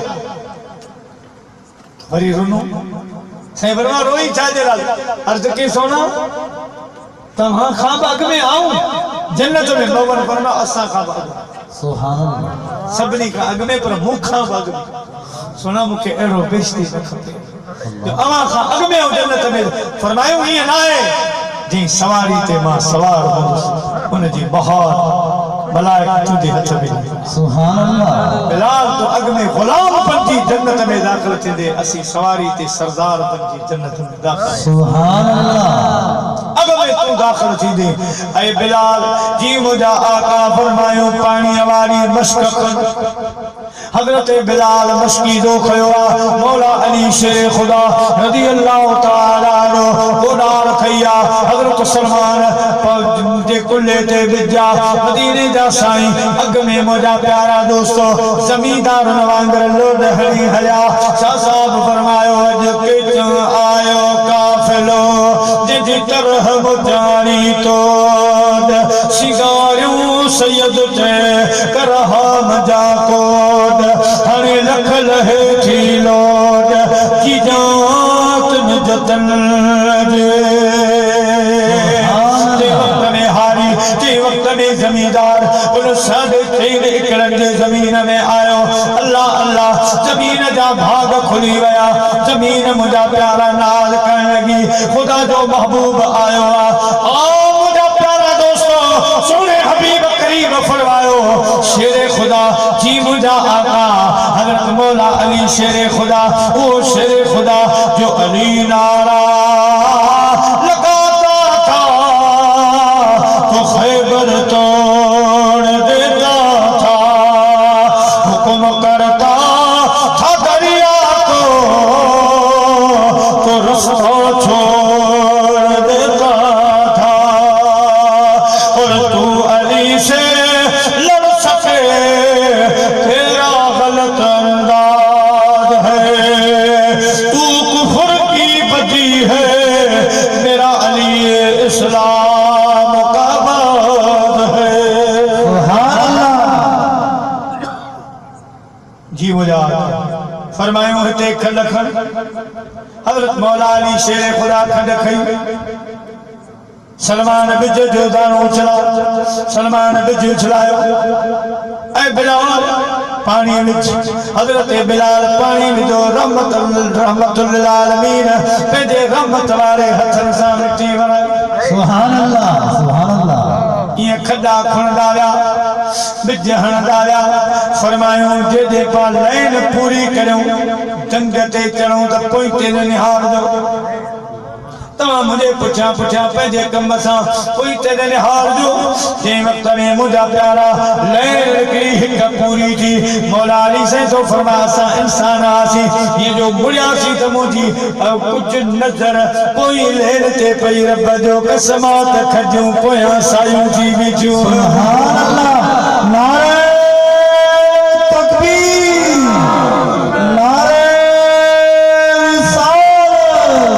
वरी रुनो साईं फरमायो रोई छाजे लाइ अर्ज़ के सोना तव्हां खां बि अॻु में आऊं जन्नत में नौवन फरमायो असां खां बि अॻु सुभान अल्लाह सभिनी खां अॻु में पर मूंखां बि अॻु में सोना मूंखे अहिड़ो बेइज़्ती न खपे अव्हां खां अॻु में जन्नत में फरमायो ईअं न आहे जी सवारी ते मां सवार हूंदुसि उनजी बहार मलाइक तुंहिंजे हथ में सुभान अल्लाह बिलाल तो अॻु में ग़ुलाम बणिजी जन्नत में दाख़िल थींदे असीं सवारी ते सरदार बणिजी जन्नत में दाख़िल सुभान अल्लाह अॻु में तूं दाख़िल थींदे ऐं बिलाल जी मुंहिंजा आका फरमायो पाणीअ वारी मश्क कनि हज़रत बिलाल मस्कीदो खयो आहे मौला अली शेर खुदा रज़ी अल्लाह तआला अन्हु गोॾार खई आहे हज़रत सलमान जे कुल्हे ते विझा मदीने जा साईं अॻु में मुंहिंजा प्यारा दोस्तो ज़मींदारनि वांगुरु लोड हणी हलिया शाह साहब फरमायो अॼु किथां आयो काफ़िलो जंहिंजी तरह मुजाणी तो सिगारियूं सैयद ते करहाम जा कोड हणे लख लहे थी लोड की जात में जतन जे वक्त में हारी जे वक्त में जमींदार उन सादे तेरे एकड़नि जे ज़मीन में आयो अल्लाह अल्लाह ज़मीन जा भाग खुली वया ज़मीन मुंहिंजा प्यारा नाज़ करण लगी खुदा जो महबूब आयो आ मुंहिंजा प्यारा दोस्तो सोने हबीब करीम फरमायो शेर खुदा जी मुझा आका हजरत मौला अली शेर खुदा, वो शेर खुदा जो अली नारा लगाता था तो खैबर तोड़ देता था, हुक्म करता था दरिया को तो रास्ता छोड़ देता था। और तू अली से लड़ सके तेरा गलत अंदाज है, तू कुफर की बदी है, मेरा अली इस्लाम का बाब है। जी मुझा फरमायो हिते खंड खंड हजरत मौला अली शेर खुदा खंड खई, सलमान बिज जो दानो उछला, सलमान बिज उछलायो ऐ बिलाल पानी विच, हजरत बिलाल पानी विचो रहमतुल लिल आलमीन पंहिंजे रहमत वारे हथन सां मिटी वराई। सुभान अल्लाह, सुभान अल्लाह। ये खड्डा खुणदा विया, बिज हणदा विया, फरमायो जेदे पा लाइन पूरी करूं जंग ते चढ़ूं त पोइ तेरे निहार दो, तमां मुझे पुछा पुछा पंहिंजे कम सां पोइ तेरे निहार जो। जंहिं वक़्त में मुंहिंजा प्यारा लैन हिकिड़ी हिक पूरी थी, मौला अली से तो फरमाया असां इंसान आसीं, ये जो मुड़ियासीं त मुंहिंजी कुझु नज़र पोइ लैन ते पई, रब जो कसमात खजूं पोयां सायूं थी बीठियूं। सुभान अल्लाह। नारे तकबीर, नारे रिसालत,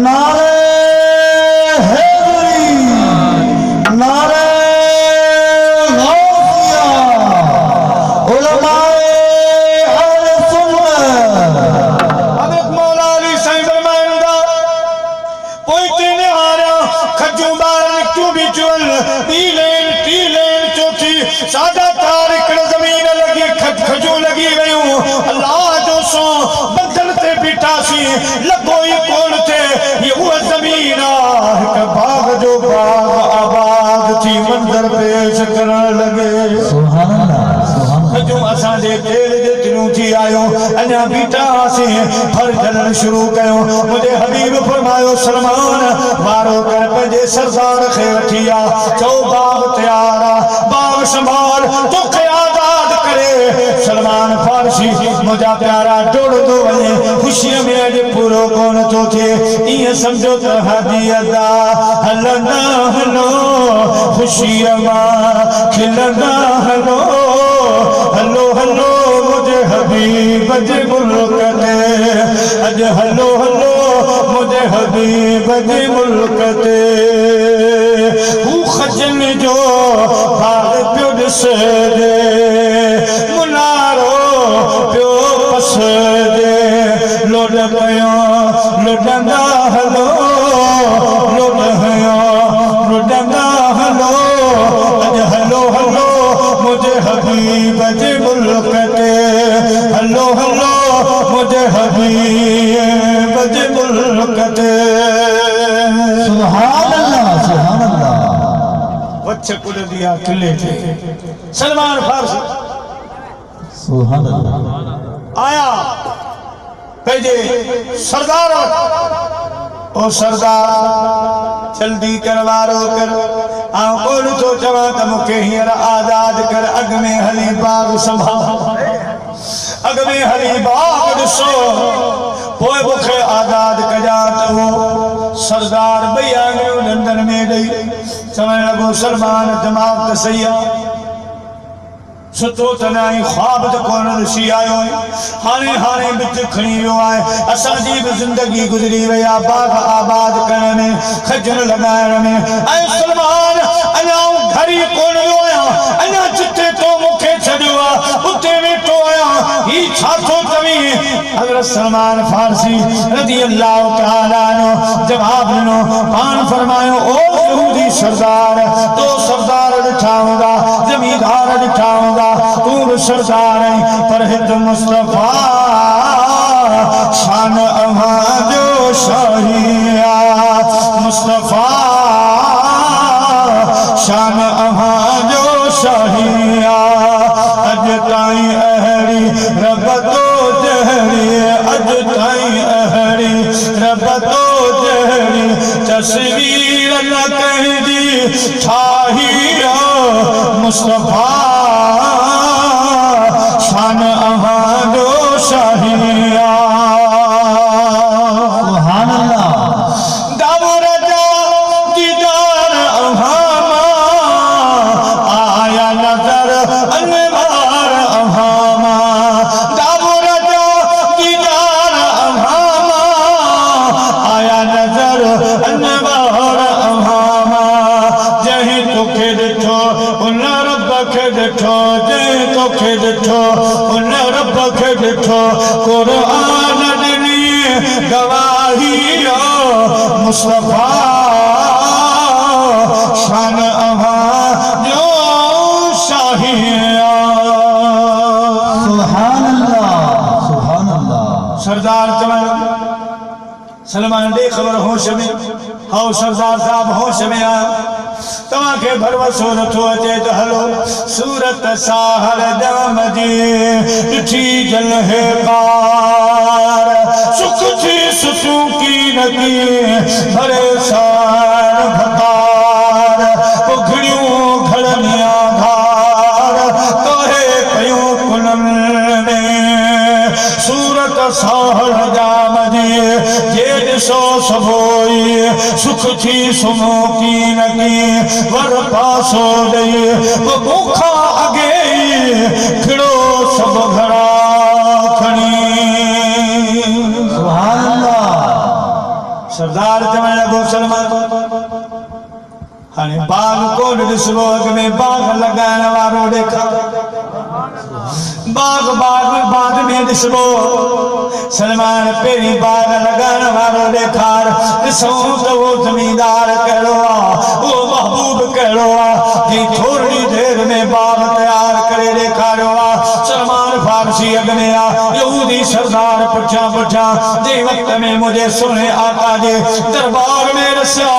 नारे हैदरी, नारे गौसिया, उलमाए अहले सुन्नत। हज़रत मौला अली साईं फरमाइंदा पोइ ते निहारिया खजूं ॿार निकितियूं बीठियूं, ॿी लेन चौथी सादा तार हिकिड़े ज़मीन लॻी खजूं लॻी वयूं। अल्लाह जो सो बदल ते बीठासीं, लॻो ई कोन थे ये उहा ज़मीन आहे हिक बाग जो बाग आबाद थी मंज़र पेश करण लॻे। सुभान अल्लाह, सुभान अल्लाह। खजूं असांजे दिल जे तिलूं थी आयो, अञा बीठासीं फल झलण शुरू कयो। मुंहिंजे हबीब फरमायो सलमान वारो कर पंहिंजे सरदार खे वठी आ, चओ बाग तैयार आ, बाग संभाल तोखे आज़ाद करे। सलमान फारसी मुंहिंजा प्यारा डोड़ंदो वञे, ख़ुशीअ में अॼु पूरो कोन थो थिए, ईअं सम्झो त हाजी अदा हलंदा हलो ख़ुशीअ मां खिलंदा हलो, हलो हलो मुझे हबीब जे मुल्क ते, अॼु हलो हलो मुझे हबीब जे मुल्क ते। हू खजन जो बाग पियो ॾिसे दे, मुनारो पियो पस दे, लोड कयो लुडंदा हलो, लोड हयो लुडंदा हलो, अॼु हलो हलो मुझे हबीब जे मुल्क ते, हलो हलो मुझे हबीब जे मुल्क ते। सुभान अल्लाह, सुभान अल्लाह। वच्छ कुड़ दिया किले थे सलमान फारसी सुभान अल्लाह। आया पंहिंजे सरदार ओ सरदार जल्दी कर वारो कर, आऊं कोन थो चवां त मूंखे हींअर आज़ाद कर, अॻ में हली बाग संभाल, अॻ में हली बाग ॾिसो पोइ मूंखे आज़ाद कजां। त उहो सरदार ॿई आङिरियूं ॾंदनि में ॾेई चवण लॻो सलमान दिमाग़ त सही आहे, सुठो त न आहे, ख्वाब त कोन ॾिसी आयो हाणे हाणे बिच खणी वियो आहे। असांजी बि ज़िंदगी गुज़री वई आहे बाग आबाद करण में, खजन लॻाइण में। ऐं सलमान अञा घर ई कोन वियो आहियां, अञा जिथे तो मूंखे छॾियो आहे उते वेठो आहियां, ही छा थो चवीं? हज़रत सलमान फारसी रज़ी अल्लाह तआला अन्हु जवाब ॾिनो, पाण फरमायो ओ यहूदी सरदार, तो सरदार ॾिठा हूंदा, ज़मींदार ॾिठा हूंदा, तू भी सरदार है, पर हित मुस्तफा शान अहां जो शाहिया, मुस्तफा शान अहां जो शाहिया अज ताई अहड़ी रब तो जहड़ी अज ताई अहड़ी रब तो जहड़ी तस्वीर न कहदी ठाहिया मुस्तफा शान अहादो शाहिया सुभान अल्लाह दावो रजा दीदार अहामा आया नजर अनवार अहामा दावो रजा दीदार अहामा आया नजर अनवार अहामा जही तोखे ॾिठो उन रब खे ॾिठो जही तोखे ॾिठो उन रब खे ॾिठो क़ुरान ॾिनी गवाही मुस्तफा शान अहां जो शाहिया सुभान अल्लाह सुभान अल्लाह सरदार चमन सलमान डे खबर होश में हाउ सरदार साहब होश में आ तव्हां खे भरवसो नथो अचे त हलो सूरत साहर जाम जी ॾिठी जल है पार सुख थी सुसूं की नकी भरे सार भकार उघड़ियूं घड़निया धार तोहे कयूं कुलम में सूरत साहर जाम जी जे ॾिसो सभोई सुख थी सुमो की नकी वर पासो ॾेई बुखा अॻे खिड़ो सभु घड़ा खणी सुभान अल्लाह सरदार चवण लॻो सलमान हाणे बाग कोन ॾिसबो अॻ में बाग लॻाइण वारो ॾेखा बाग बाद में ॾिसबो सलमान पहिरीं बाग लॻाइण वारो ॾेखार ॾिसूं त उहो ज़मींदार कहिड़ो आहे उहो महबूब कहिड़ो आहे जी थोरी देर में बाग तयार करे ॾेखारियो आहे सलमान फारसी अॻ में आहे यहूदी सरदार पुठियां पुठियां जंहिं वक़्त में मुंहिंजे सुहिणे आका जे दरबार में रसिया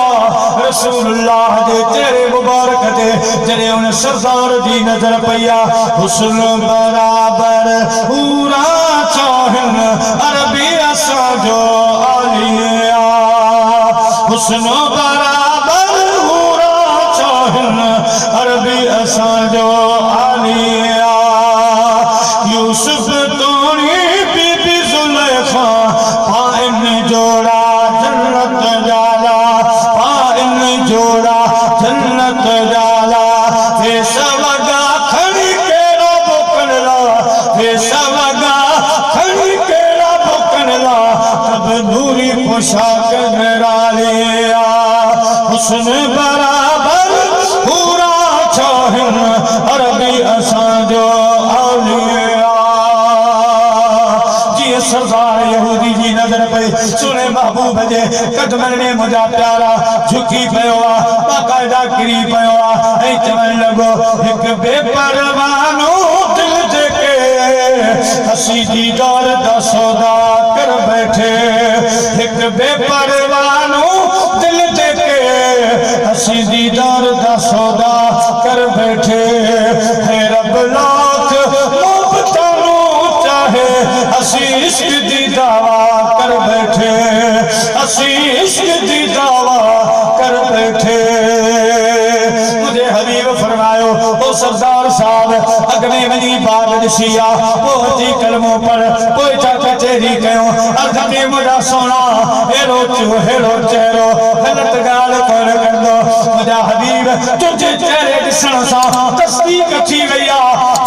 रसूलुल्लाह जे चेहरे मुबारक ते जॾहिं उन सरदार जी नज़र पई आहे हुस्न बराबर पूरा चाहन अरबी असांजो आलिया हुस्न बराबर पूरा चाहन अरबी असांजो आलिया यूसुफ तोड़ी बीबी जुलेखा पाइन जोड़ा जन्नत जाला पाइन जोड़ा जन्नत जाला वे सवगा खड़ी केड़ा बोकनला वे सवगा खड़ी केड़ा बोकनला तब नूरी पोशाक मेरा लिया हुस्न बराबर पूरा चाहन अरबी असांजो आलिया जी सरदार यहूदी जी नजर पई सुने महबूब जे कदमन में मुंहिंजा प्यारा झुकी पियो आहे बाक़ाइदा किरी पियो आहे ऐं चवण लॻो हिकु बेपरवानो दिल जेके हसी दीदार दा सौदा कर बैठे हिकु बेपरवानो दिल जेके हसी दीदार दा सौदा कर बैठे है रब लाख मोहब्बतानो चाहे हसी इश्क दी दावा कर बैठे हसी इश्क दी दावा कर बैठे मुझे हबीब फरमायो ओ सरदार साहब अग में वही बाग दिसिया ओ जी कलमों पर कोई चा कचेरी कयो अर्ध में मुझा सोना हेरो चेहरो गलत गाल कर कंदो मुझा हबीब तुझे चेहरे दिसण सा तस्दीक थी वया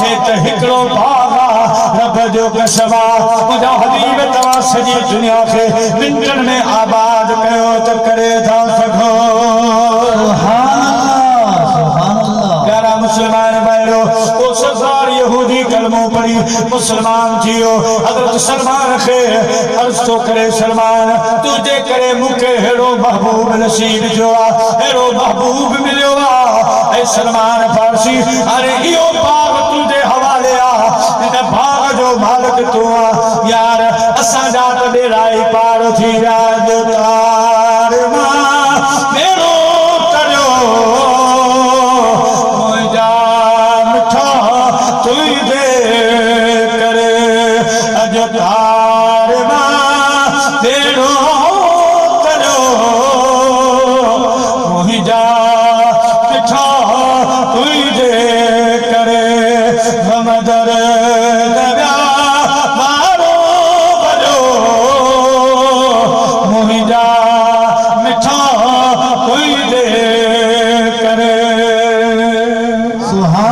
हे त हिकड़ो बाग रब जो कसबा मुझा हबीब तवा सजी दुनिया के मिनटन में आबाद कयो त करे था सको सुभान अल्लाह प्यारा मुसलमान भाइरो ओ सरदार यहूदी कलमों पढ़ी मुसलमान थियो हजरत सलमान खे अर्ज तो करे सलमान तुझे करे मुखे हेड़ो महबूब नसीब जो आ हेड़ो महबूब मिलियो आ ऐ सलमान फारसी अरे इहो बाग तुझे हवाले आ इन बाग जो मालिक तू आ यार असां जा त बेड़ाई पार थी राजदार मां मेरो करियो मुंहिंजा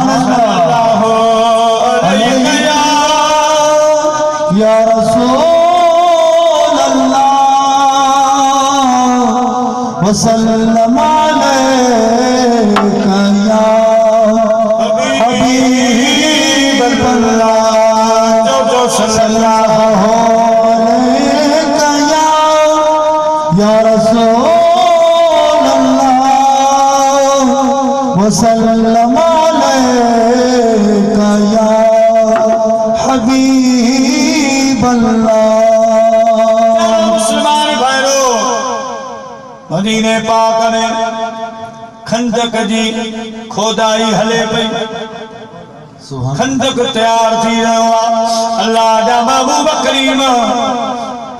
सुभान अल्लाह या रसूल अल्लाह वसल्लम अलैका या हबीब अल्लाह सल्लल्लाहु अलैका या रसूल अल्लाह वसल्लम अलैका या हबीब अल्लाह। मुसलमान भाइयों, मदीने पाक में खंदक जी खोदाई हले पई, खंदक तैयार थी रहियो आहे। अल्लाह जा महबूब करीम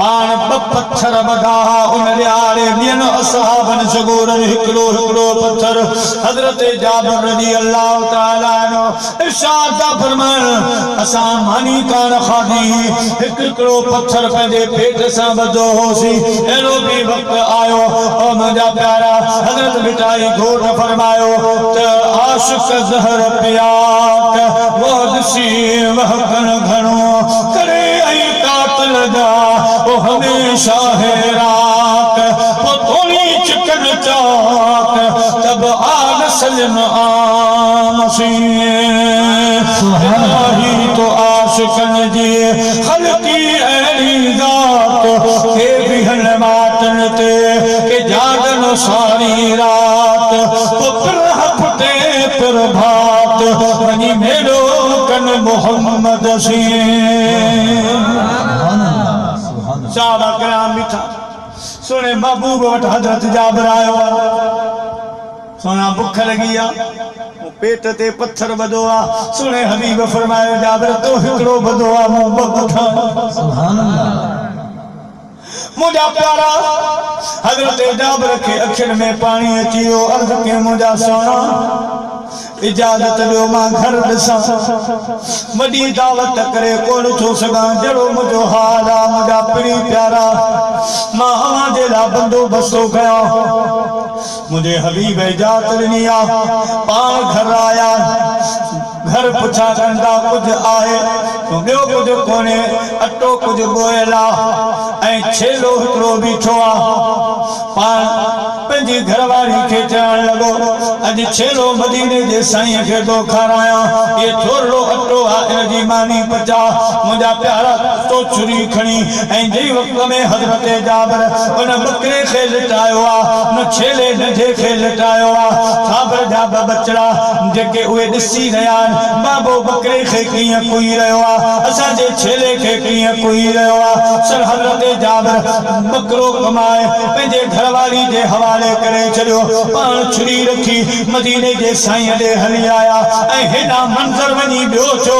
पाण पत्थर बधा उन ॾियारे ॿियनि असहाबनि सगोरनि हिकिड़ो हिकिड़ो पत्थर हज़रत जाबिर रज़ी अल्लाह ताला अन्हु इरशाद था फरमाइनि असां मानी कान खाधी हिकिड़ो पत्थर पंहिंजे पेट सां ॿधो होसीं। अहिड़ो बि वक़्तु आयो ओ मुंहिंजा प्यारा हज़रत मिठाई घोट फरमायो त आशिक़ ज़हर पिया वो ॾिसी वहकन घणो करे ऐं कातिल जा वो हमेशा है रात वो थोड़ी चिकन चाक तब आग सलन आमसी तो आशिकन जी खलकी अहली जात के बिहन मातन ते के जागन सारी रात वो फिर हफ्ते फिर भात वनी मेरो कन मोहम्मद सी। साहबा कराम बिठा सोने महबूब वट हजरत जाबिर आयो सोना भुख लगी आ पेट ते पत्थर बधो आ। सोने हबीब फरमायो जाबिर तो हिकिड़ो बधो आ मूं ॿ वठां। सुभान अल्लाह। मुंहिंजा प्यारा हजरत जाबिर खे अखियुनि में पाणी अची वियो। अर्ज़ कयो मुंहिंजा सोना इजाज़त ॾियो मां घर ॾिसां वॾी दावत करे कोन थो सघां जहिड़ो मुंहिंजो हाल आहे। मुंहिंजा पिणी प्यारा मां अव्हां जे लाइ बंदोबस्तो कयां। मुंहिंजे हबीब इजाज़त ॾिनी आहे पाण घर आया घर पुछा कंदा कुझु आहे ॿियो कुझु कोन्हे अटो कुझु ॻोयल आहे ऐं छेलो हिकिड़ो बीठो आहे। पाण पंहिंजी घरवारी खे चवण लॻो अॼु छेलो मदीने जे साईं खे थो खारायां ये थोरो अटो आहे इन जी मानी पचा। मुंहिंजा प्यारा तो छुरी खणी ऐं जंहिं वक़्त में हज़रत जाबिर उन बकरे खे लिटायो आहे न छेले नंढे खे लिटायो आहे। जाबिर जा ॿ बचड़ा जेके उहे ॾिसी रहिया आहिनि बाबो बकरे खे कीअं कुई रहियो आहे असांजे छेले खे कीअं कुई रहियो आहे। सर हज़रत जाबिर बकरो कमाए पंहिंजे घरवारी जे हवाले करे छॾियो। पाण छुरी रखी मदीने जे साईं ॾे हली आया ऐं हेॾा मंज़र वञी ॿियो छो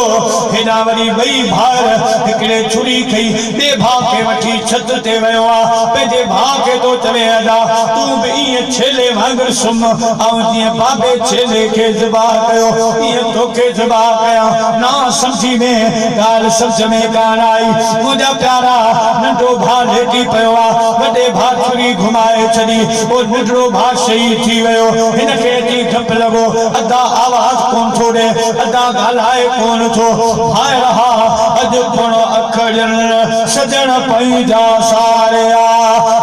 हेॾा वरी ॿई भाउर हिकिड़े छुरी खई ॿिए भाउ खे वठी छत ते वियो आहे पंहिंजे भाउ खे थो चवे अदा तूं बि ईअं छेले वांगुरु सुम्ह ऐं जीअं बाबे छेले खे ज़िबाह कयो ईअं तोखे ज़िबाह कयां। ना सम्झी में ॻाल्हि सम्झ में कान आई। मुंहिंजा प्यारा नंढो भाउ लेटी पियो आहे वॾे भाउ छुरी घुमाए छॾी उहो नंढड़ो भाउ शहीद थी वियो। हिनखे अची डपु लॻो अदा आवाज़ कोन थो ॾे अदा ॻाल्हाए कोन थो। भाई रहा अॼु पण अखड़नि सजण पंहिंजा सारिया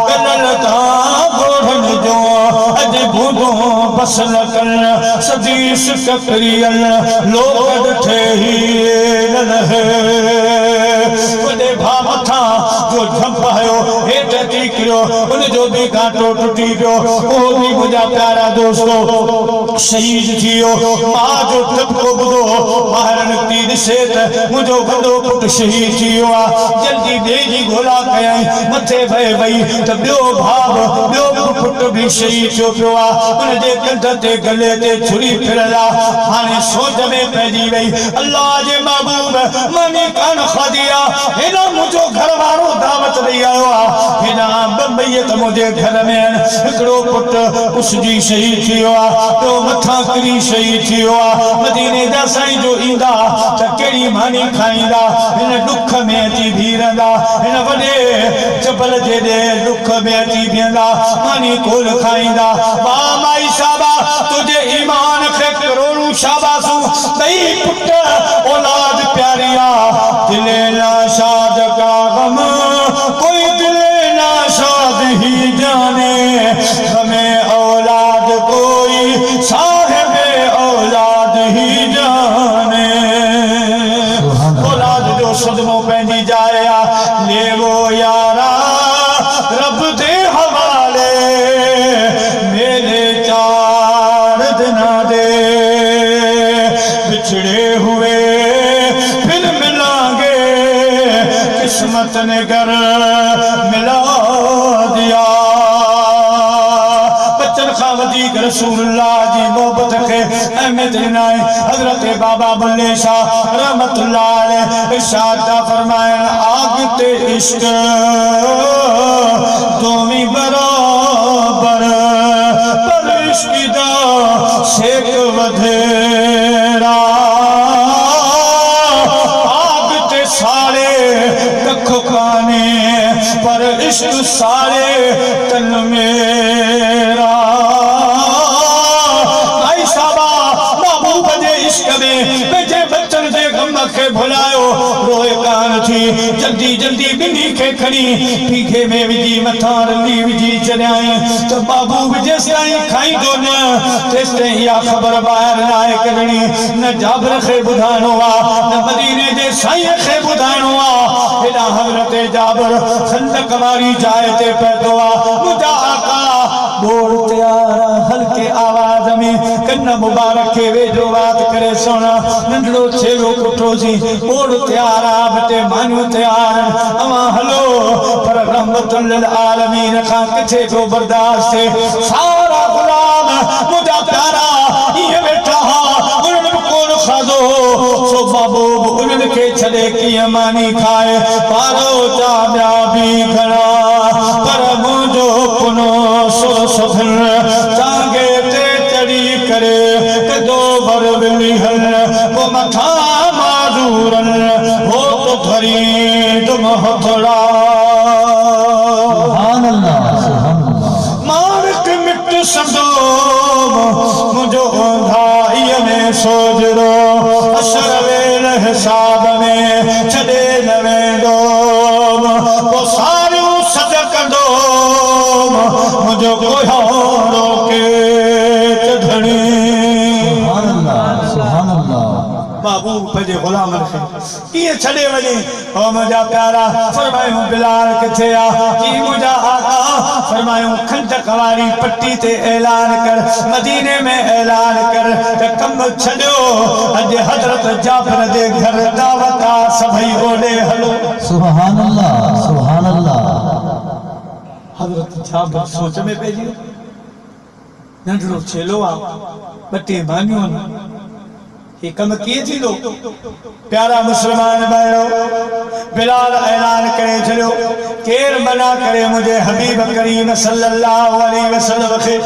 कनल तां गोढ़नि जो अॼु बूंदो बस न कनि सजी सिकरियल लोग ॾिठे ई न लहे। वॾे भाउ मथां जो झंप आयो हेठि अची किरियो उनजो बि कांटो टुटी पियो उहो बि मुंहिंजा प्यारा दोस्तो शहीद थी वियो। मां जो टपको ॿुधो ॿाहिरि निकिती ॾिसे त मुंहिंजो वॾो पुटु शहीद थी वियो आहे। जल्दी ॿिए जी ॻोल्हा कयईं मथे भए वई त ॿियो भाउ ॿियो पुटु बि शहीद थियो पियो आहे। उनजे कंध ते गले ते छुरी फिरल आहे। हाणे सोच में पइजी वई अल्लाह जे महबूब मानी कान खाधी आहे हेॾा मुंहिंजो घर वारो दावत ॾेई आयो आहे हेॾा ॿ मैयत मुंहिंजे घर में आहिनि हिकिड़ो पुटु उसजी शहीद थी वियो आहे ॿियो मथां किरी शहीद थी वियो आहे। मदीने जा साईं जो ईंदा त कहिड़ी मानी खाईंदा हिन ॾुख में अची बीहंदा हिन वॾे जबल जे ॾे ॾुख में अची बीहंदा मानी कोल खाईंदा। वाह माई साहबा तुंहिंजे ईमान खे करोड़ूं तू शाबाशू नहीं पुट औलाद प्यारिया दिले ना शाद का गम कोई दिले ना शाद ही जाने हमें औलाद कोई साहिबे औलाद ही जाने औलाद जो सदमों पैंदी जाया ले वो यारा रब दे हवाले मेरे चार दिना दे बिछड़े हुए फिर मिलांगे किस्मत ने कर मिला दिया बच्चन खावदी रसूलुल्लाह जी मोहब्बत के अहमियत नाए हजरत बाबा बुल्ले शाह रहमतुल्लाह अलैह इरशाद फरमाया आग ते इश्क दोवी बराबर पर इश्क दा शेक वधेरा आग ते सारे कख काने पर इश्क सारे तन मेरा भाई साहबा महबूब दे इश्क में बेजे बच्चन दे गम के भुलायो रोए कान थी जल्दी जल्दी बिनी के खड़ी पीखे में विजी मथा रंगी विजी चढ़ाई तो महबूब जिस ताईं खाई दो न तिस ताईं या खबर बाहर आए कढणी न जाबर खे बुधानो आ न मदीने दे साईं खे बुधानो आ एडा हजरत जाबर खंदक वारी जाए ते पैदो आ मुझा आका बोल तैयार हल्के आवाज में कन्न मुबारक के वेझो बात करे सोना नंढड़ो छेड़ो कुठो सी बोल तैयार आ बटे मानू तैयार अवा हलो पर रहमतुल लिल आलमीन खां किथे को बर्दाश्त थे सारा गुलाम मुझा प्यारा ये बैठा उन्हनि कोन खाधो सो महबूब उन्हनि खे छॾे कीअं मानी खाए पारो जा ॿिया बि घणा पर मुंहिंजो पुनो सो सफल टांगे ते चढ़ी करे कदो बर बिली हल वो मथा माजूरन हो तो धरी तुम हथड़ा सुभान अल्लाह मारक मिट संदो मुझो धाई में सोजरो असर वेल हिसाब में छड़े न वेंदो वो सारियूं सज कंदो मुझो कोहाड़ो के चढ़णी सुभान अल्लाह सुभान अल्लाह महबूब पंहिंजे गुलामनि खे कीअं छॾे वञे ओ मुंहिंजा प्यारा फरमायूं बिलाल किथे आ जी मुंहिंजा आका फरमायूं खंडक वारी पट्टी ते ऐलान कर मदीने में ऐलान कर त कम छॾियो अॼु हज़रत जाफर दे घर दावत आ सभई ओॾे हलो सुभान अल्लाह सुभान अल्लाह हज़रत जाफर सोच में पइजी वियो नंढड़ो छेलो आ ॿ टे मानियूं आहिनि ये कम किए थी लो प्यारा मुसलमान भाइयों बिलाल ऐलान करे छड़ियो केर मना करे मुझे हबीब करीम सल्लल्लाहु अलैहि वसल्लम खे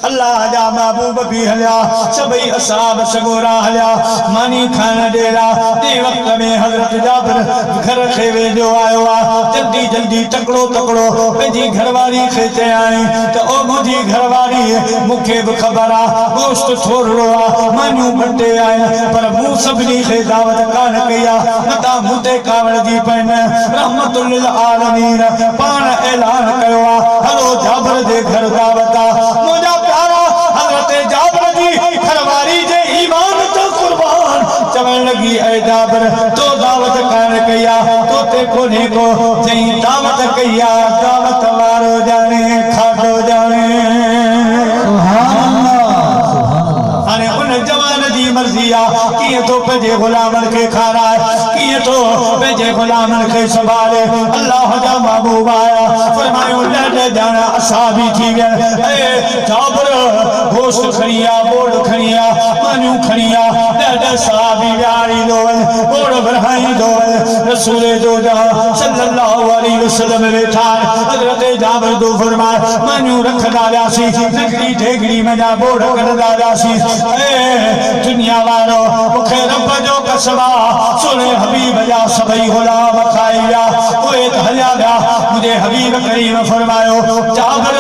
अल्लाह जा महबूब भी हलिया सभई असहाब सगोरा हलिया मानी खान डेरा ते वक्त में हजरत जाबिर घर खे वेंदो आयो आ जल्दी जल्दी तकड़ो तकड़ो पंहिंजी घरवारी खे चयाई त ओ मुंहिंजी घरवारी मूंखे बि ख़बर आ गोश्त थोरो आ मानियूं बटे पर मुंह सभिनी खे दावत कान कई आहे मता मुंहिंजे कावड़ जी पन रहमतुल लिल आलमीन पाण ऐलान कयो आहे हलो जाबर जे घर दावत आहे मुंहिंजा प्यारा हज़रत जाबर जी घरवारी जे ईमान तो कुर्बान चवण लगी ऐ जाबर तो दावत कान कई आहे तो ते कोने को जई दावत कई आहे दावत वारो जाने खाधो जाने सुभान अल्लाह सुभान अल्लाह हाणे उन जवान जी मर्जी आहे कीअं तो पंहिंजे गुलामनि खे खाराए कीअं तो पंहिंजे गुलामनि खे संभाले अल्लाह जा महबूब आया फरमायो ॾाढा ॼाणा असां बि थी विया ए जाबर गोश्त खणी आ बोड़ खणी आ मानियूं खणी आ ॾाढा साहबी वियारी दो बोड़ बरहाई दो रसूल जो जा सल्लल्लाहु अलैहि वसल्लम वेठा हज़रत जाबर दो फरमाए मानियूं रखंदा वियासीं नकली ढेगड़ी में जा बोड़ कढंदा वियासीं ए दुनिया वारो मूंखे रब जो कसम आहे सुने हबीब जा सभई गुलाम खाई विया उहे त हलिया विया मुझे हबीब करीम फरमायो जाबर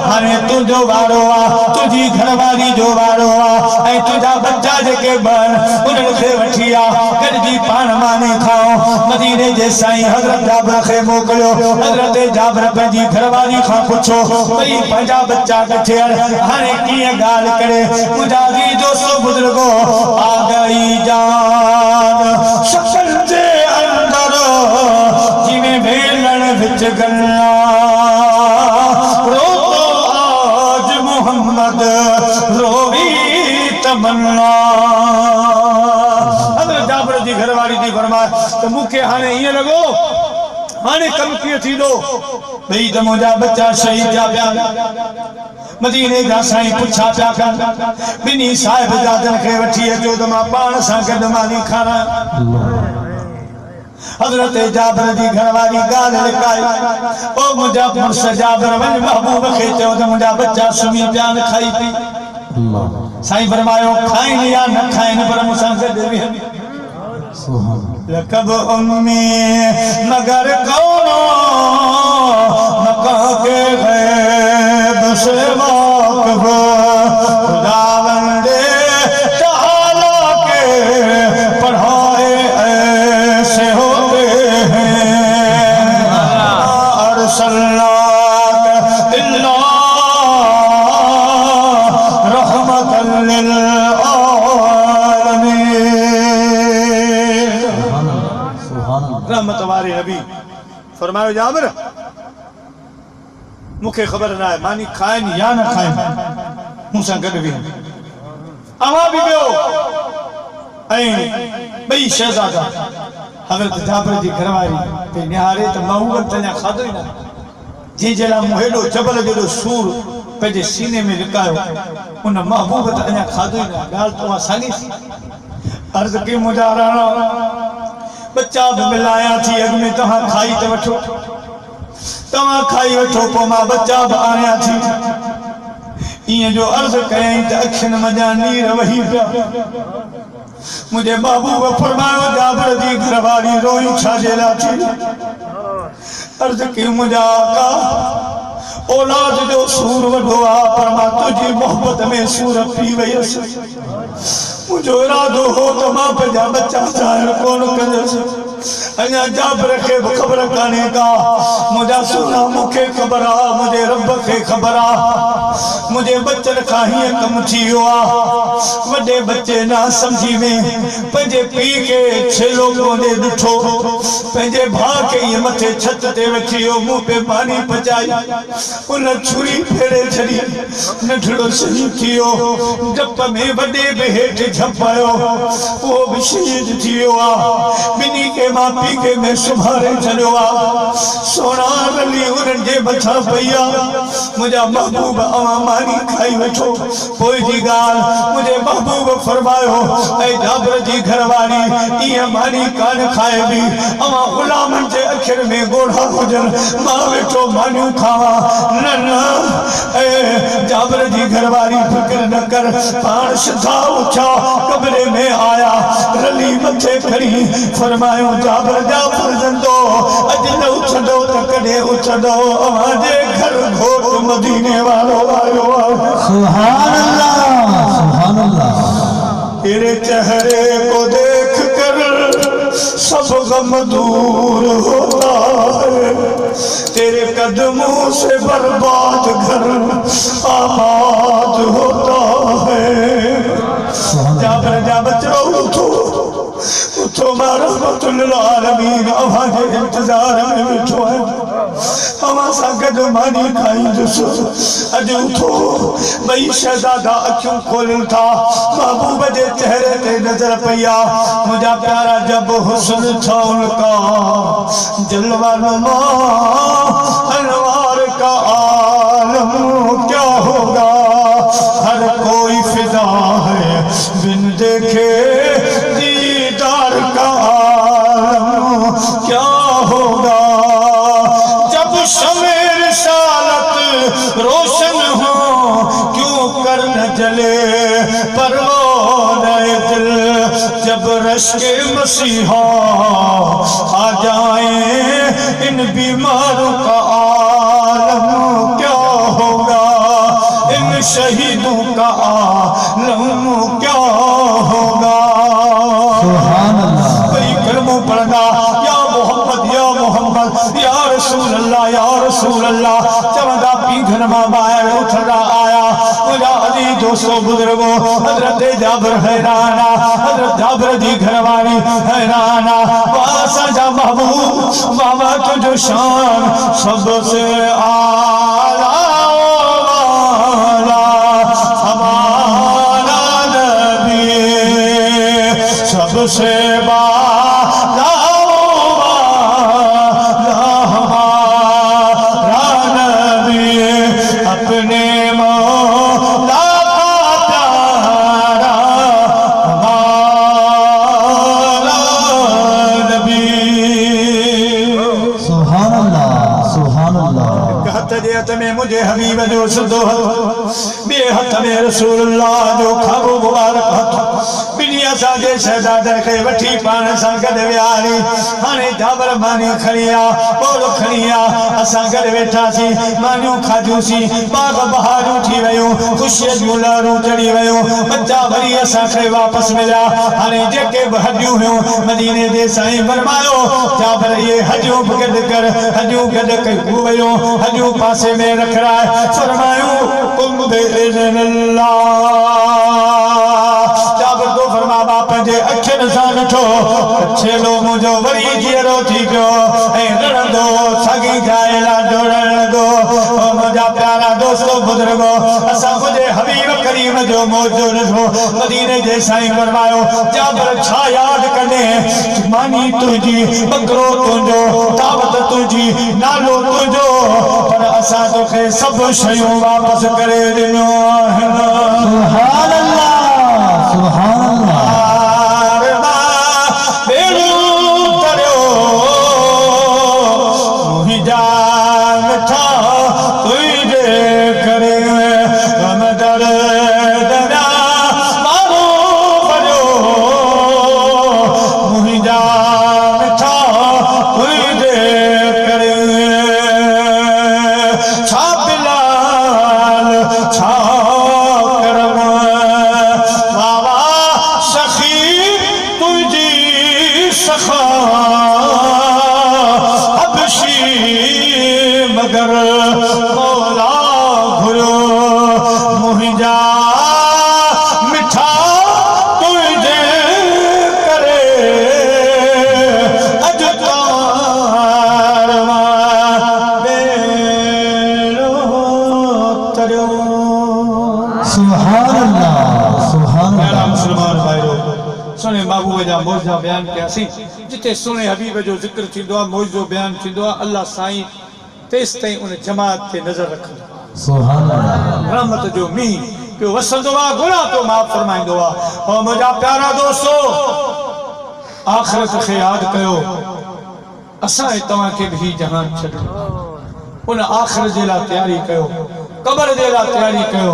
हाने तुझो वारो आ तुझी घरवारी जो वारो आ ऐ तुझा बच्चा जेके बन उन्हनि खे वठी आ गॾिजी पाण माने खाओ मदीने जे साईं हज़रत जाबर खे मोकिलियो हज़रत जाबर पंहिंजी घरवारी खां पुछो भई पंहिंजा बच्चा किथे आहिनि हाणे कीअं ॻाल्हि करे मुंहिंजा अजीज दोस्तो बुजुर्गो आ गई जान शक्ल जे अंदर जिवें भेलण विच गल्ला रो आज मोहम्मद रोवी तमन्ना हज़रत जाबर जी घरवारी थी फरमाए तो मूंखे हाणे ईअं लॻो हाणे कम कीअं थींदो भई त मुंहिंजा बच्चा शहीद जा पिया मदीने जा साईं पुछा पिया कनि ॿिन्ही साहिबजादनि खे वठी अचो त मां पाण सां गॾु मानी खारां हज़रत जाबर जी घरवारी ॻाल्हि लिकाई ओ मुंहिंजा पुरुष जाबर वञ महबूब खे चयो त मुंहिंजा बच्चा सुम्ही पिया आहिनि खाई पी साईं फरमायो खाइनि या न खाइनि पर मूंसां गॾु वेहनि लकब उम्मी मगर कौनो मका के गैब से वाक़िफ़ खुदावंदे तआला के पढ़ाए ऐसे होते हैं अरसलनाक इल्ला रहमतल लिल रहमत वारे नबी फरमायो जाबर मुखे खबर ना है मानी खाइनि या न खाइनि मूंसां गॾु वेहनि अवां बि वियो ऐं ॿई शहज़ादा हज़रत जाबर जी घरवारी पे निहारे त महबूब अञा खाधो ई न जंहिं जे लाइ मूं हेॾो जबल जेॾो सूर पंहिंजे सीने में लिकायो उन महबूब त अञा खाधो ई न ॻाल्हि तव्हां साॻी अर्ज़ कई मुंहिंजा राणा बच्चा भी मिलाया थी अग में तव्हां खाई त वठो तव्हां खाई वठो पोइ मां बच्चा भी आणिया थी ईअं जो अर्ज़ कयईं त अखियुनि मञा नीर वही पिया मुंहिंजे महबूब फरमायो जाबर जी घरवारी रोई छाजे लाइ थी अर्ज़ कई मुंहिंजा आका औलाद जो सूर वॾो आहे पर मां तुंहिंजी मोहबत में सूर पी वयसि मुझो इरादो हो तो मां पंहिंजा बच्चा ज़ाहिर कोन कंदसि अञा जाबर खे बि ख़बर कान्हे का मुंहिंजा सोना मूंखे ख़बर आहे मुंहिंजे रब खे ख़बर आहे मुंहिंजे बच्चनि खां हीअं कमु थी वियो आहे वॾे बच्चे ना सम्झी में पंहिंजे पीउ खे छेलो कोन्हे ॾिठो पंहिंजे भाउ खे ईअं मथे छत ते वेठी वियो मुंहुं पे पानी पचाई उन छुरी फेरे छॾी नंढड़ो शहीद थी वियो डप में वॾे बि हेठि झपायो वो भी शहीद थी वियो आहे ॿिन्ही खे मां पीउ खे में सुभाणे छॾियो आहे सोना रली उन्हनि जे मथां पई आहे मुंहिंजा महबूब अवां मानी खाई वेठो पोइ जी ॻाल्हि मुंहिंजे महबूब फरमायो ऐं जाबर जी घरवारी ईअं मानी कान खाए बि अवां ग़ुलामनि जे अखियुनि में ॻोढ़ा हुजनि मां वेठो मानियूं खावां न न ऐं जाबर जी घरवारी फिक्र न कर पाण सिधा उछा कमरे में आया रली मथे खड़ी फरमायो जाबर जा फरजंदो अॼु न उथंदो त कॾहिं उथंदो अवां जे घर घोट मदीने वारो आयो आहे सुभान अल्लाह सुभान अल्लाह तेरे चेहरे को देख कर सब गम दूर होता है तेरे कदमों से बर्बाद घर आबाद होता है जाबर जा बच्चो उठो उठो मां रहमतुल आलमीन अवां जे इंतजार में बैठो है अवां सां गॾु मानी खाईंदुसि अॼु उठो ॿई शहज़ादा अखियूं खोलनि था महबूब जे चेहरे ते नज़र पई आहे मुंहिंजा प्यारा जब हुस्न था उनका जलवा नुमा अनवार का आलम क्या होगा हर कोई फिदा है बिन देखे दीदार का आलम क्या होगा जब शमे रिसालत रोशन हो क्यों कर न जले परवाने दिल जब रश्के मसीहा आ जाए इन बीमारों का आलम क्या होगा, इन शहीदों का आलम क्या होगा। कई कलमों पढ़ना या मोहम्मद या रसूल अल्लाह या रसूल अल्लाह। चवंदा पी घर मां ॿाहिरि उथंदा आया मुंहिंजा अली दोस्तों बुजुर्गो। हज़रत जाबिर हैरान आ, हज़रत जाबिर जी घरवारी हैरान आ। वाह असांजा महबूब बाबा तुंहिंजो शान सबसे आला हमारा नबी सबसे में मुझे हबीब जो सुधो बे हथ में रसूलुल्लाह जो खाबो मुबारक हथ बिनिया साजे शहजादर के वठी पान सां गॾु वियारी। हाणे जाबर मानी खणिया बोल खणिया असां गॾु वेठासीं मानियूं खाधियूंसीं बाग बहारूं थी वियूं ख़ुशीअ जूं लहरूं चढ़ी वियूं बच्चा वरी असांखे वापसि मिलिया। हाणे जेके बि हॾियूं हुयूं मदीने जे साईं फरमायो जाबर इहे हॾियूं बि गॾु कर हॾियूं गॾु कयूं वियूं हॾियूं पासे में रखराए फरमायूं कुम बिइज़्निल्लाह। जाबिर तो फरमा बाप जे अखियुनि सां ॾिठो छेलो मुंहिंजो वरी जीअरो थी पियो ऐं रड़ंदो साॻी जाइ लाइ डोड़ण लॻो। मुंहिंजा प्यारा दोस्तो बुज़ुर्गो असां मुंहिंजे हबीब करीम जो मौजो ॾिठो मदीने जे साईं फरमायो जाबिर छा यादि कने मानी तुंहिंजी बकरो तुंहिंजो दावत तुंहिंजी नालो तुंहिंजो पर असां तोखे सभु शयूं वापसि करे ॾिनो आहिनि। सुभान अल्लाह सुभान अल्लाह। बेड़ो तरियो मुंहिंजा मिठा तुंहिंजे करे गम दर्द मारो भरियो मुंहिंजा मिठा तुंहिंजे करे। छा बिलाल छा करम बाबा सखी तुझी सखा हबशी मगर मौला घुरो मुंहिंजा मिठा तुझे करे अज तार सुभान अल्लाह सुभान अल्लाह। मुसलमान भाइयों सुने महबूब जा मौजा बयान कयासीं जिते सुने हबीब जो ज़िक्र थींदो आहे मौजो बयान थींदो आहे अल्लाह साईं तेसि ताईं उन जमात ते नज़र रखंदो सुभान अल्लाह। रहमत जो मींहुं पियो वसंदो आहे गुनाह पियो माफ़ फरमाईंदो आहे। और मुंहिंजा प्यारा दोस्तो आख़िरत खे यादि कयो असां तव्हांखे बि ही जहान छॾियो उन आख़िरत जे लाइ तयारी कयो कब्र जे लाइ तयारी कयो।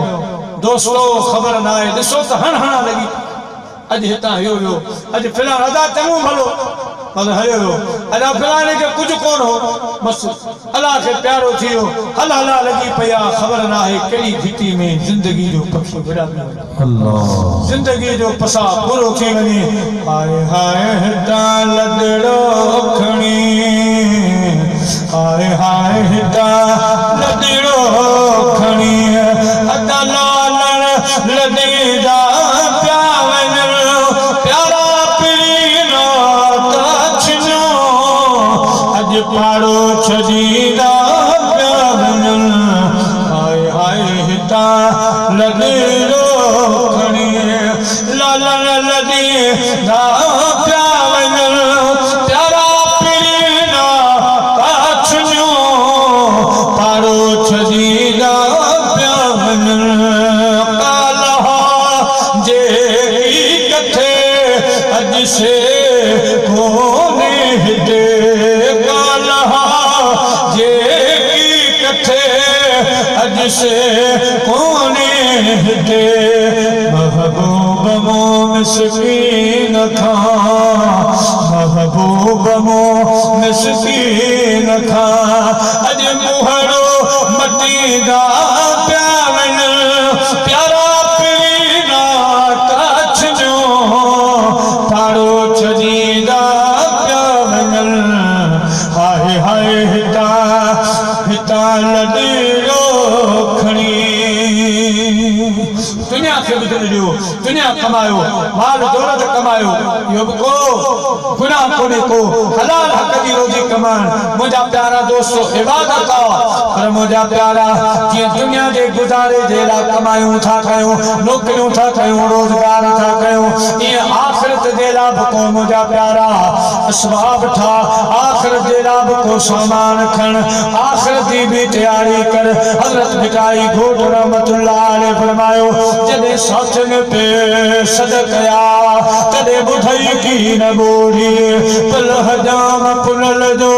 दोस्तो ख़बर न आहे ॾिसो त हणा लॻी अॼु हितां हयो वियो अॼु फिलहाल अदा चङो भलो मगर हलियो वियो अञा फिलहाल खे कुझु कोन हो बसि अलाह खे प्यारो थी वियो हल हला लॻी पई आहे ख़बर न आहे कहिड़ी घिटी में ज़िंदगी जो पखी विड़ा ज़िंदगी जो पसा पूरो थी वञे। हाय हाय हितां लॾड़ो खणी हाय हाय हितां लॾड़ो खणी अदा लालण लॾीदा पिया वञनि प्यारा पीना छिनो अॼु पाड़ो छॾीदा पिया वञनि। हाय हाय हितां लॾड़ो खणी लालण लॾीदा पिया वञनि प्यारा पीना छिनो पाड़ो छॾीदा पिया वञनि। अज से कोने हिते कालहा जे की कथे अज से कोने हिते महबूब मो मिस्कीन खा महबूब मो मिस्कीन खा अज मुहरो मटीदा प्यावन प्यारा पीना कच्छ जो तारो छजीदा प्यावन हाय हाय हिता हिता लड़ो खणी दुनिया से गुजर जो दुनिया कमायो माल दौलत कमायो यो को गुनाह कोने को हलाल हक की रोजी कमान मुझा प्यारा दोस्तों इबादत का पर मुझा प्यारा जे दुनिया जे गुजारे जेला कमायूं था कयूं नौकरियूं था कयूं रोजगार था कयूं ये आखिरत जे लाभ को मुझा प्यारा असबाब था आखिरत जे लाभ को सामान खण आखिरत की भी तैयारी कर हजरत बिटाई घोट रहमतुल्लाह अलैह फरमायो जदे सचन पे सदकया तदे बुधई की न बोली पल हजाम पुनल जो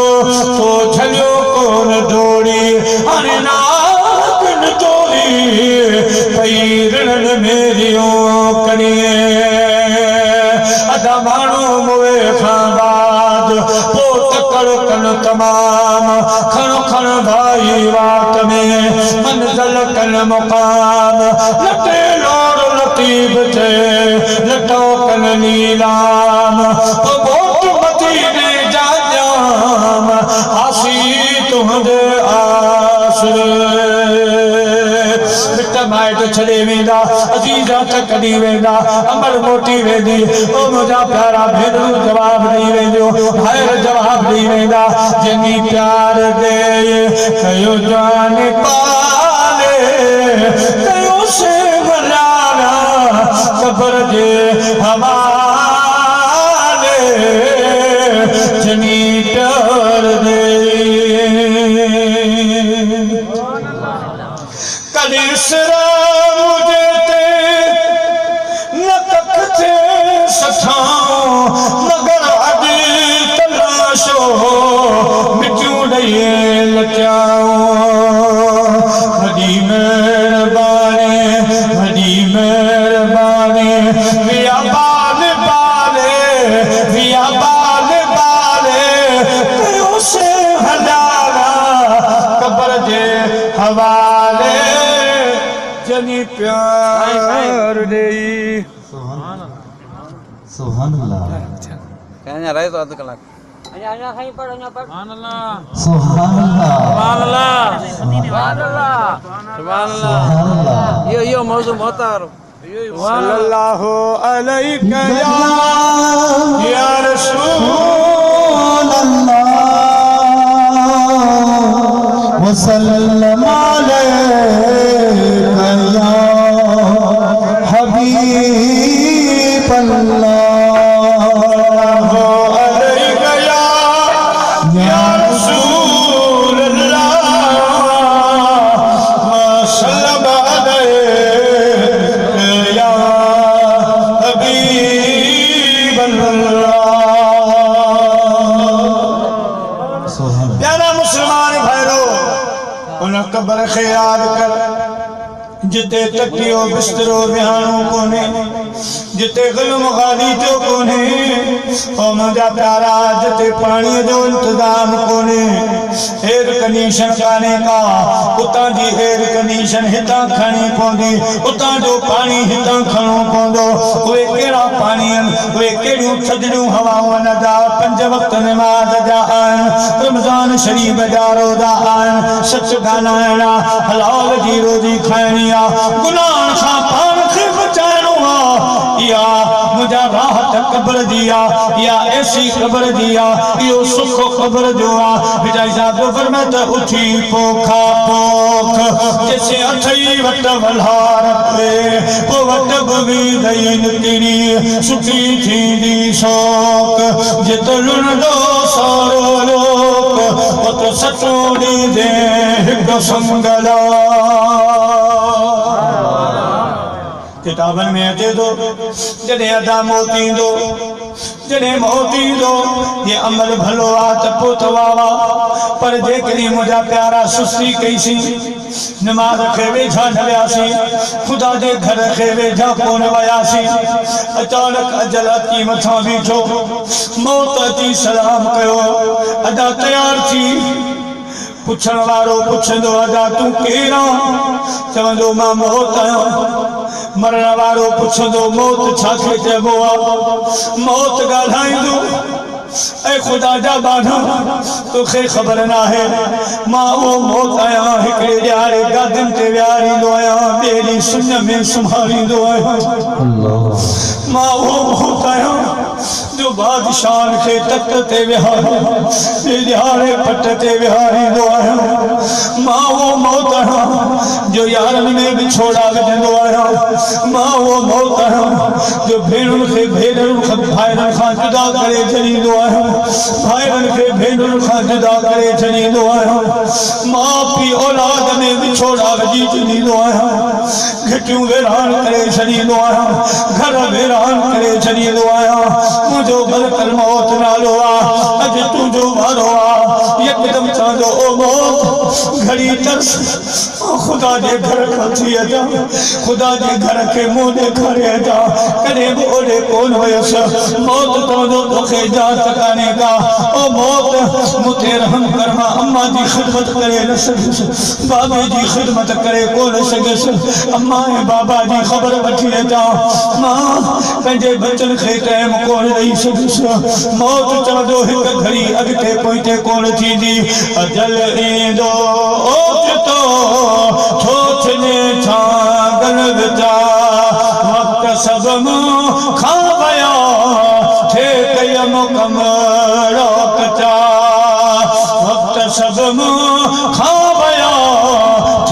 तो छलियो कोन डोरी अरे नागन तोरी पैरण मेरियों करिए अदा मानो मोए खाबाद पोत कर कन तमाम खन खन भाई वात में मंजिल कन मुकाम लटे लोर लतीब थे लटो कन नीलाम बोट मदीने जा जाम आसी तुहदे आसरे माइट छड़े वेंदा अजीजा कदी वेंदा अमर मोटी वेंदी ओ मुझा प्यारा भेनू जवाब दी वेंदो हायर जवाब दी वेंदा जनी प्यार दे कयो जान पाले कयो से भलाना कब्र दे हवाले जनी प्यार दे कलीसरा मुझे ते न तकते सठाओ मगर अभी तलाशो मिट्टू डये लचाओ वडी मेहरबानी विया बाल बाले कयो से हलाला कब्र जे हवाले जनी प्यार दे सुभान अल्लाह कहने रहे तो आधा कलाक अल्लाह खाई पढ़ो ना पढ़ सुभान अल्लाह सुभान अल्लाह सुभान अल्लाह सुभान अल्लाह यो मौजू मोहतार सल्लल्लाहु अलैहि या रसूल अल्लाह वसल्लम अलैका या हबीब अल्लाह अलैका या रसूल अल्लाह वसल्लम अलैका या हबीब अल्लाह प्यारा मुसलमान भाइयों उन कब्र खे याद कर जिते तकियो बिस्तरो बिहानो कोने जिते गुलम गाली जो कोने ओ मुझा प्यारा जिते पानी जो इंतजाम कोने एयर कंडीशन काने का उता जी एयर कंडीशन हिता खणी पौंदी उता जो पानी हिता खणो पौंदो वे केड़ा पानी वे केड़ियूं थदड़ियूं हवाऊं न जा पंज वक्त नमाज जा आन रमजान शरीफ जा रोजा आन सच गाना हलाल जी रोजी खानी आ गुनाह खां पान खे बचाइणो आ या मुझा राहत कब्र दिया या ऐसी कब्र दिया यो सुख कब्र जो आ बिजाई साहब फरमात उठी पोखा पोख जैसे अथई वट वल्हार पे वो वट बुवी दईन तिरी सुखी थींदी शौक जितरुन दो सारो लोक वो तो सचोड़ी दे हिक संगला किताबन में अचे तो जॾहिं अदा मोतींदो जॾहिं मौत ईंदो ये अमल भलो आहे त पोइ त वाह पर जेकॾहिं मुंहिंजा प्यारा सुस्ती कईसीं नमाज़ खे वेझा न वियासीं ख़ुदा जे घर खे वेझा कोन वियासीं अचानक अजल अची मथां बीठो मौत अची सलाम कयो अदा तयार थी पुछण वारो पुछंदो अदा तूं केरु आहीं चवंदो मां मौत आहियां मरण वारो पुछंदो मौत छाखे चइबो आहे मौत ॻाल्हाईंदो ऐ ख़ुदा जा बाना तोखे ख़बर न आहे मां उहो मौत आहियां हिकिड़े ॾियारे गादियुनि ते विहारींदो आहियां ॿिए ॾींहुं सुञ में संभालींदो आहियां मां उहो मौत आहियां जो बादशाह खे तख़्त ते विहारे ॿिए ॾियारे पट ते विहारींदो आहियां मां उहो मौत आहियां जो यारनि में विछोड़ा विझंदो आहियां मां उहो मौत आहियां जो भेणुनि खे भेनरुनि खां भाइरनि खां जुदा करे छॾींदो आहियां भाइरनि खे भेनरुनि खां जुदा करे छॾींदो आहियां माउ पीउ औलाद में विछोड़ा विझी छॾींदो आहियां घिटियूं वेरान करे छॾींदो आहियां घर वेरान करे छॾींदो आहियां मुंहिंजो बरकल मौत नालो आहे अॼु तुंहिंजो वारो आहे यकदमि चवंदो ओ मौत घड़ी तरस ख़ुदा जे घर खां थी अचां ख़ुदा जे घर खे मुंहुं ॾेखारे अचां कॾहिं बि ओॾे कोन हुयसि मौत चवंदो तोखे जात कान्हे का ओ मौत मूंखे रहम कर मां अम्मा जी ख़िदमत करे न सघियुसि बाबे जी ख़िदमत करे कोन सघियुसि अम्मा ऐं बाबा जी ख़बर वठी अचां मां पंहिंजे बचनि खे टाइम कोन ॾेई सघियुसि मौत चवंदो हिकु घड़ी अॻिते पोइते कोन थींदी अजल ईंदो ओचितो थो थिए छागल विचा वक़्त सभु मूं खां विया थे कय मुकमल कचा वक़्त सभु मूं खां विया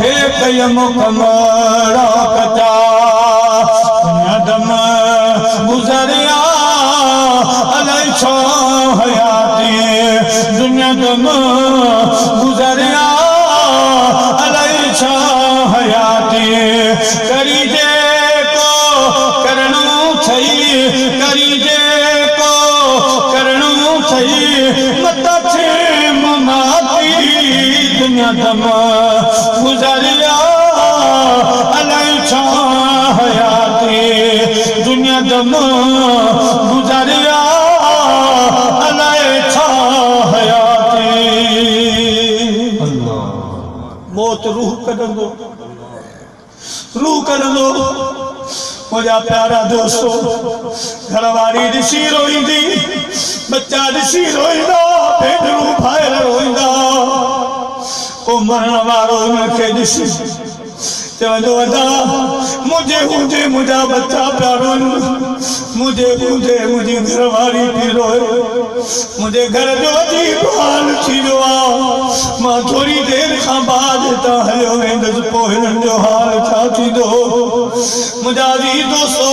थे कय मुकमल कचा दम गुज़रिया अलाए छा हयाती दुनिया दम गुज़रिया अलाए छा हयाती करी जेको करणो छई करी जेको करणो छई मत थे ममाती दुनिया दम गुज़रिया अलाए छा हयाती दुनिया दम गुज़रिया अलाए छा हयाती मौत रूह कढंदो मुंहिंजा प्यारा दोस्तो घरवारी ॾिसी रोईंदी बच्चा ॾिसी रोईंदा भेनरूं भाइर रोईंदा पोइ मरण वारो हुनखे ॾिसी चवंदो अदा मुंहिंजे हूंदे मुंहिंजा बच्चा पिया रोइनि मुंहिंजे हूंदे मुंहिंजी घरवारी पई रोए मुंहिंजे घर जो अजीब हाल थी वियो आहे मां थोरी देरि खां बाद हितां हलियो वेंदुसि पोइ हिननि जो हाल छा थींदो मुंहिंजा अजीज दोस्तो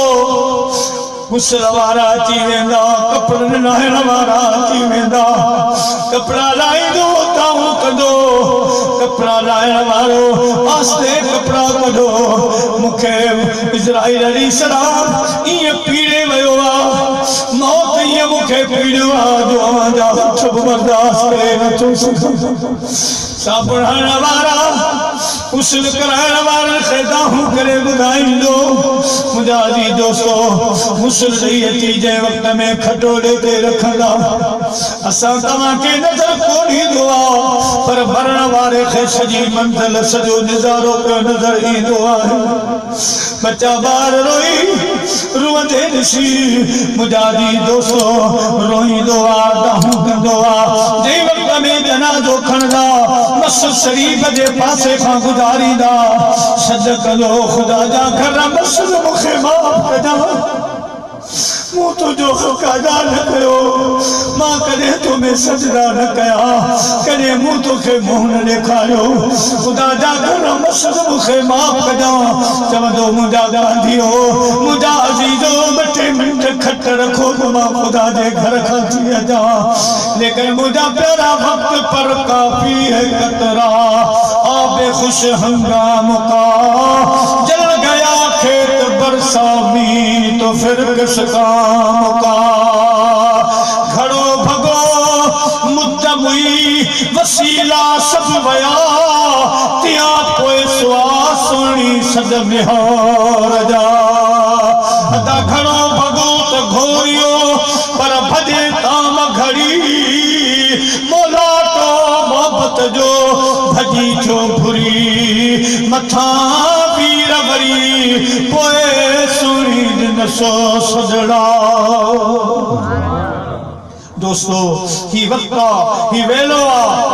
गुसल वारा अची वेंदा कपिड़नि लाहिण वारा अची वेंदा कपिड़ा लाहींदो ताऊं कंदो कपिड़ा लाहिण वारो आस्ते कपिड़ा कढो मूंखे इज़राइल अलैहिस्सलाम ईअं पीड़े वियो आहे मौत ईअं मूंखे पीड़ियो आहे जो अवांजा हथ बि बर्दाश्त करे नथो सघां साबुणाइण वारा गुसल कराइण वारनि खे दाहूं करे ॿुधाईंदो मुंहिंजा अजीज दोस्तो गुसल ॾेई अची जंहिं वक़्त में खटोले ते रखंदा असां तव्हांखे नज़र कोन ईंदो आहे पर मरण वारे खे सॼी मंज़िल सॼो नज़ारो पियो नज़र ईंदो आहे बच्चा ॿार रोई रुअंदे ॾिसी मुंहिंजा अजीज दोस्तो रोईंदो आहे दाहूं कंदो आहे जंहिं वक़्त में जनाज़ो खणंदा मस्जिद शरीफ जे पासे खां गुज़ारींदा सज कंदो ख़ुदा जा घर मस्जिद मूंखे माफ़ कजां मूं तुंहिंजो हक़ अदा न कयो मां कॾहिं तोमें सजदा न कया कॾहिं मूं तोखे मुंहुं न ॾेखारियो ख़ुदा जा घर मस्जिद मूंखे माफ़ कजां चवंदो मुंहिंजा गांधीओ मुंहिंजा अज़ीज़ो ॿ टे मिंट खट रखो त मां ख़ुदा जे घर खां थी अचां लेकिन मुंहिंजा प्यारा वक़्त पर काफ़ी है कतरा आबे खुश हंगाम का जल गया खेत बरसा मी तो फिर किस काम का अदा सब वया तिया पोए सुआ सोनी सद मिहार जा अदा घणो भगवत घोरियो पर भजे ताम घड़ी मोला तो मोहब्बत जो भजी छो भुरी मथा वीर वरी पोए सुनी दिन सो सजड़ा दोस्तों ही वक्त ही वेलो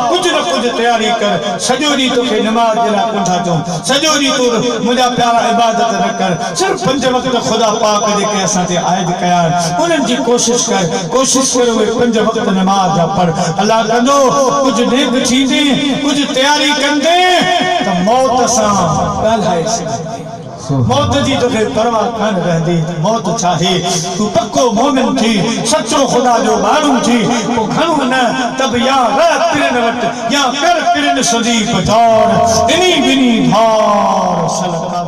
कुछ न कुछ तैयारी कर सजो दी तो के नमाज जरा कुंठा चो सजो दी तो मुझा प्यारा इबादत न कर सिर्फ 5 वक्त खुदा पाक दे के असा ते आयद कयान उनन जी कोशिश कर वे 5 वक्त नमाज पढ़ अल्लाह कंदो कुछ नेक थींदे कुछ तैयारी कंदे तो मौत सा ॻाल्हाए मौत जी तो परवाह कान रहंदी मौत चाहे तू पक्को मोमिन थी सच्चो खुदा जो मालूम थी तो घणो न तब या रात पिरन वट या कर पिरन सदी पचार इनी बिनी धार सलका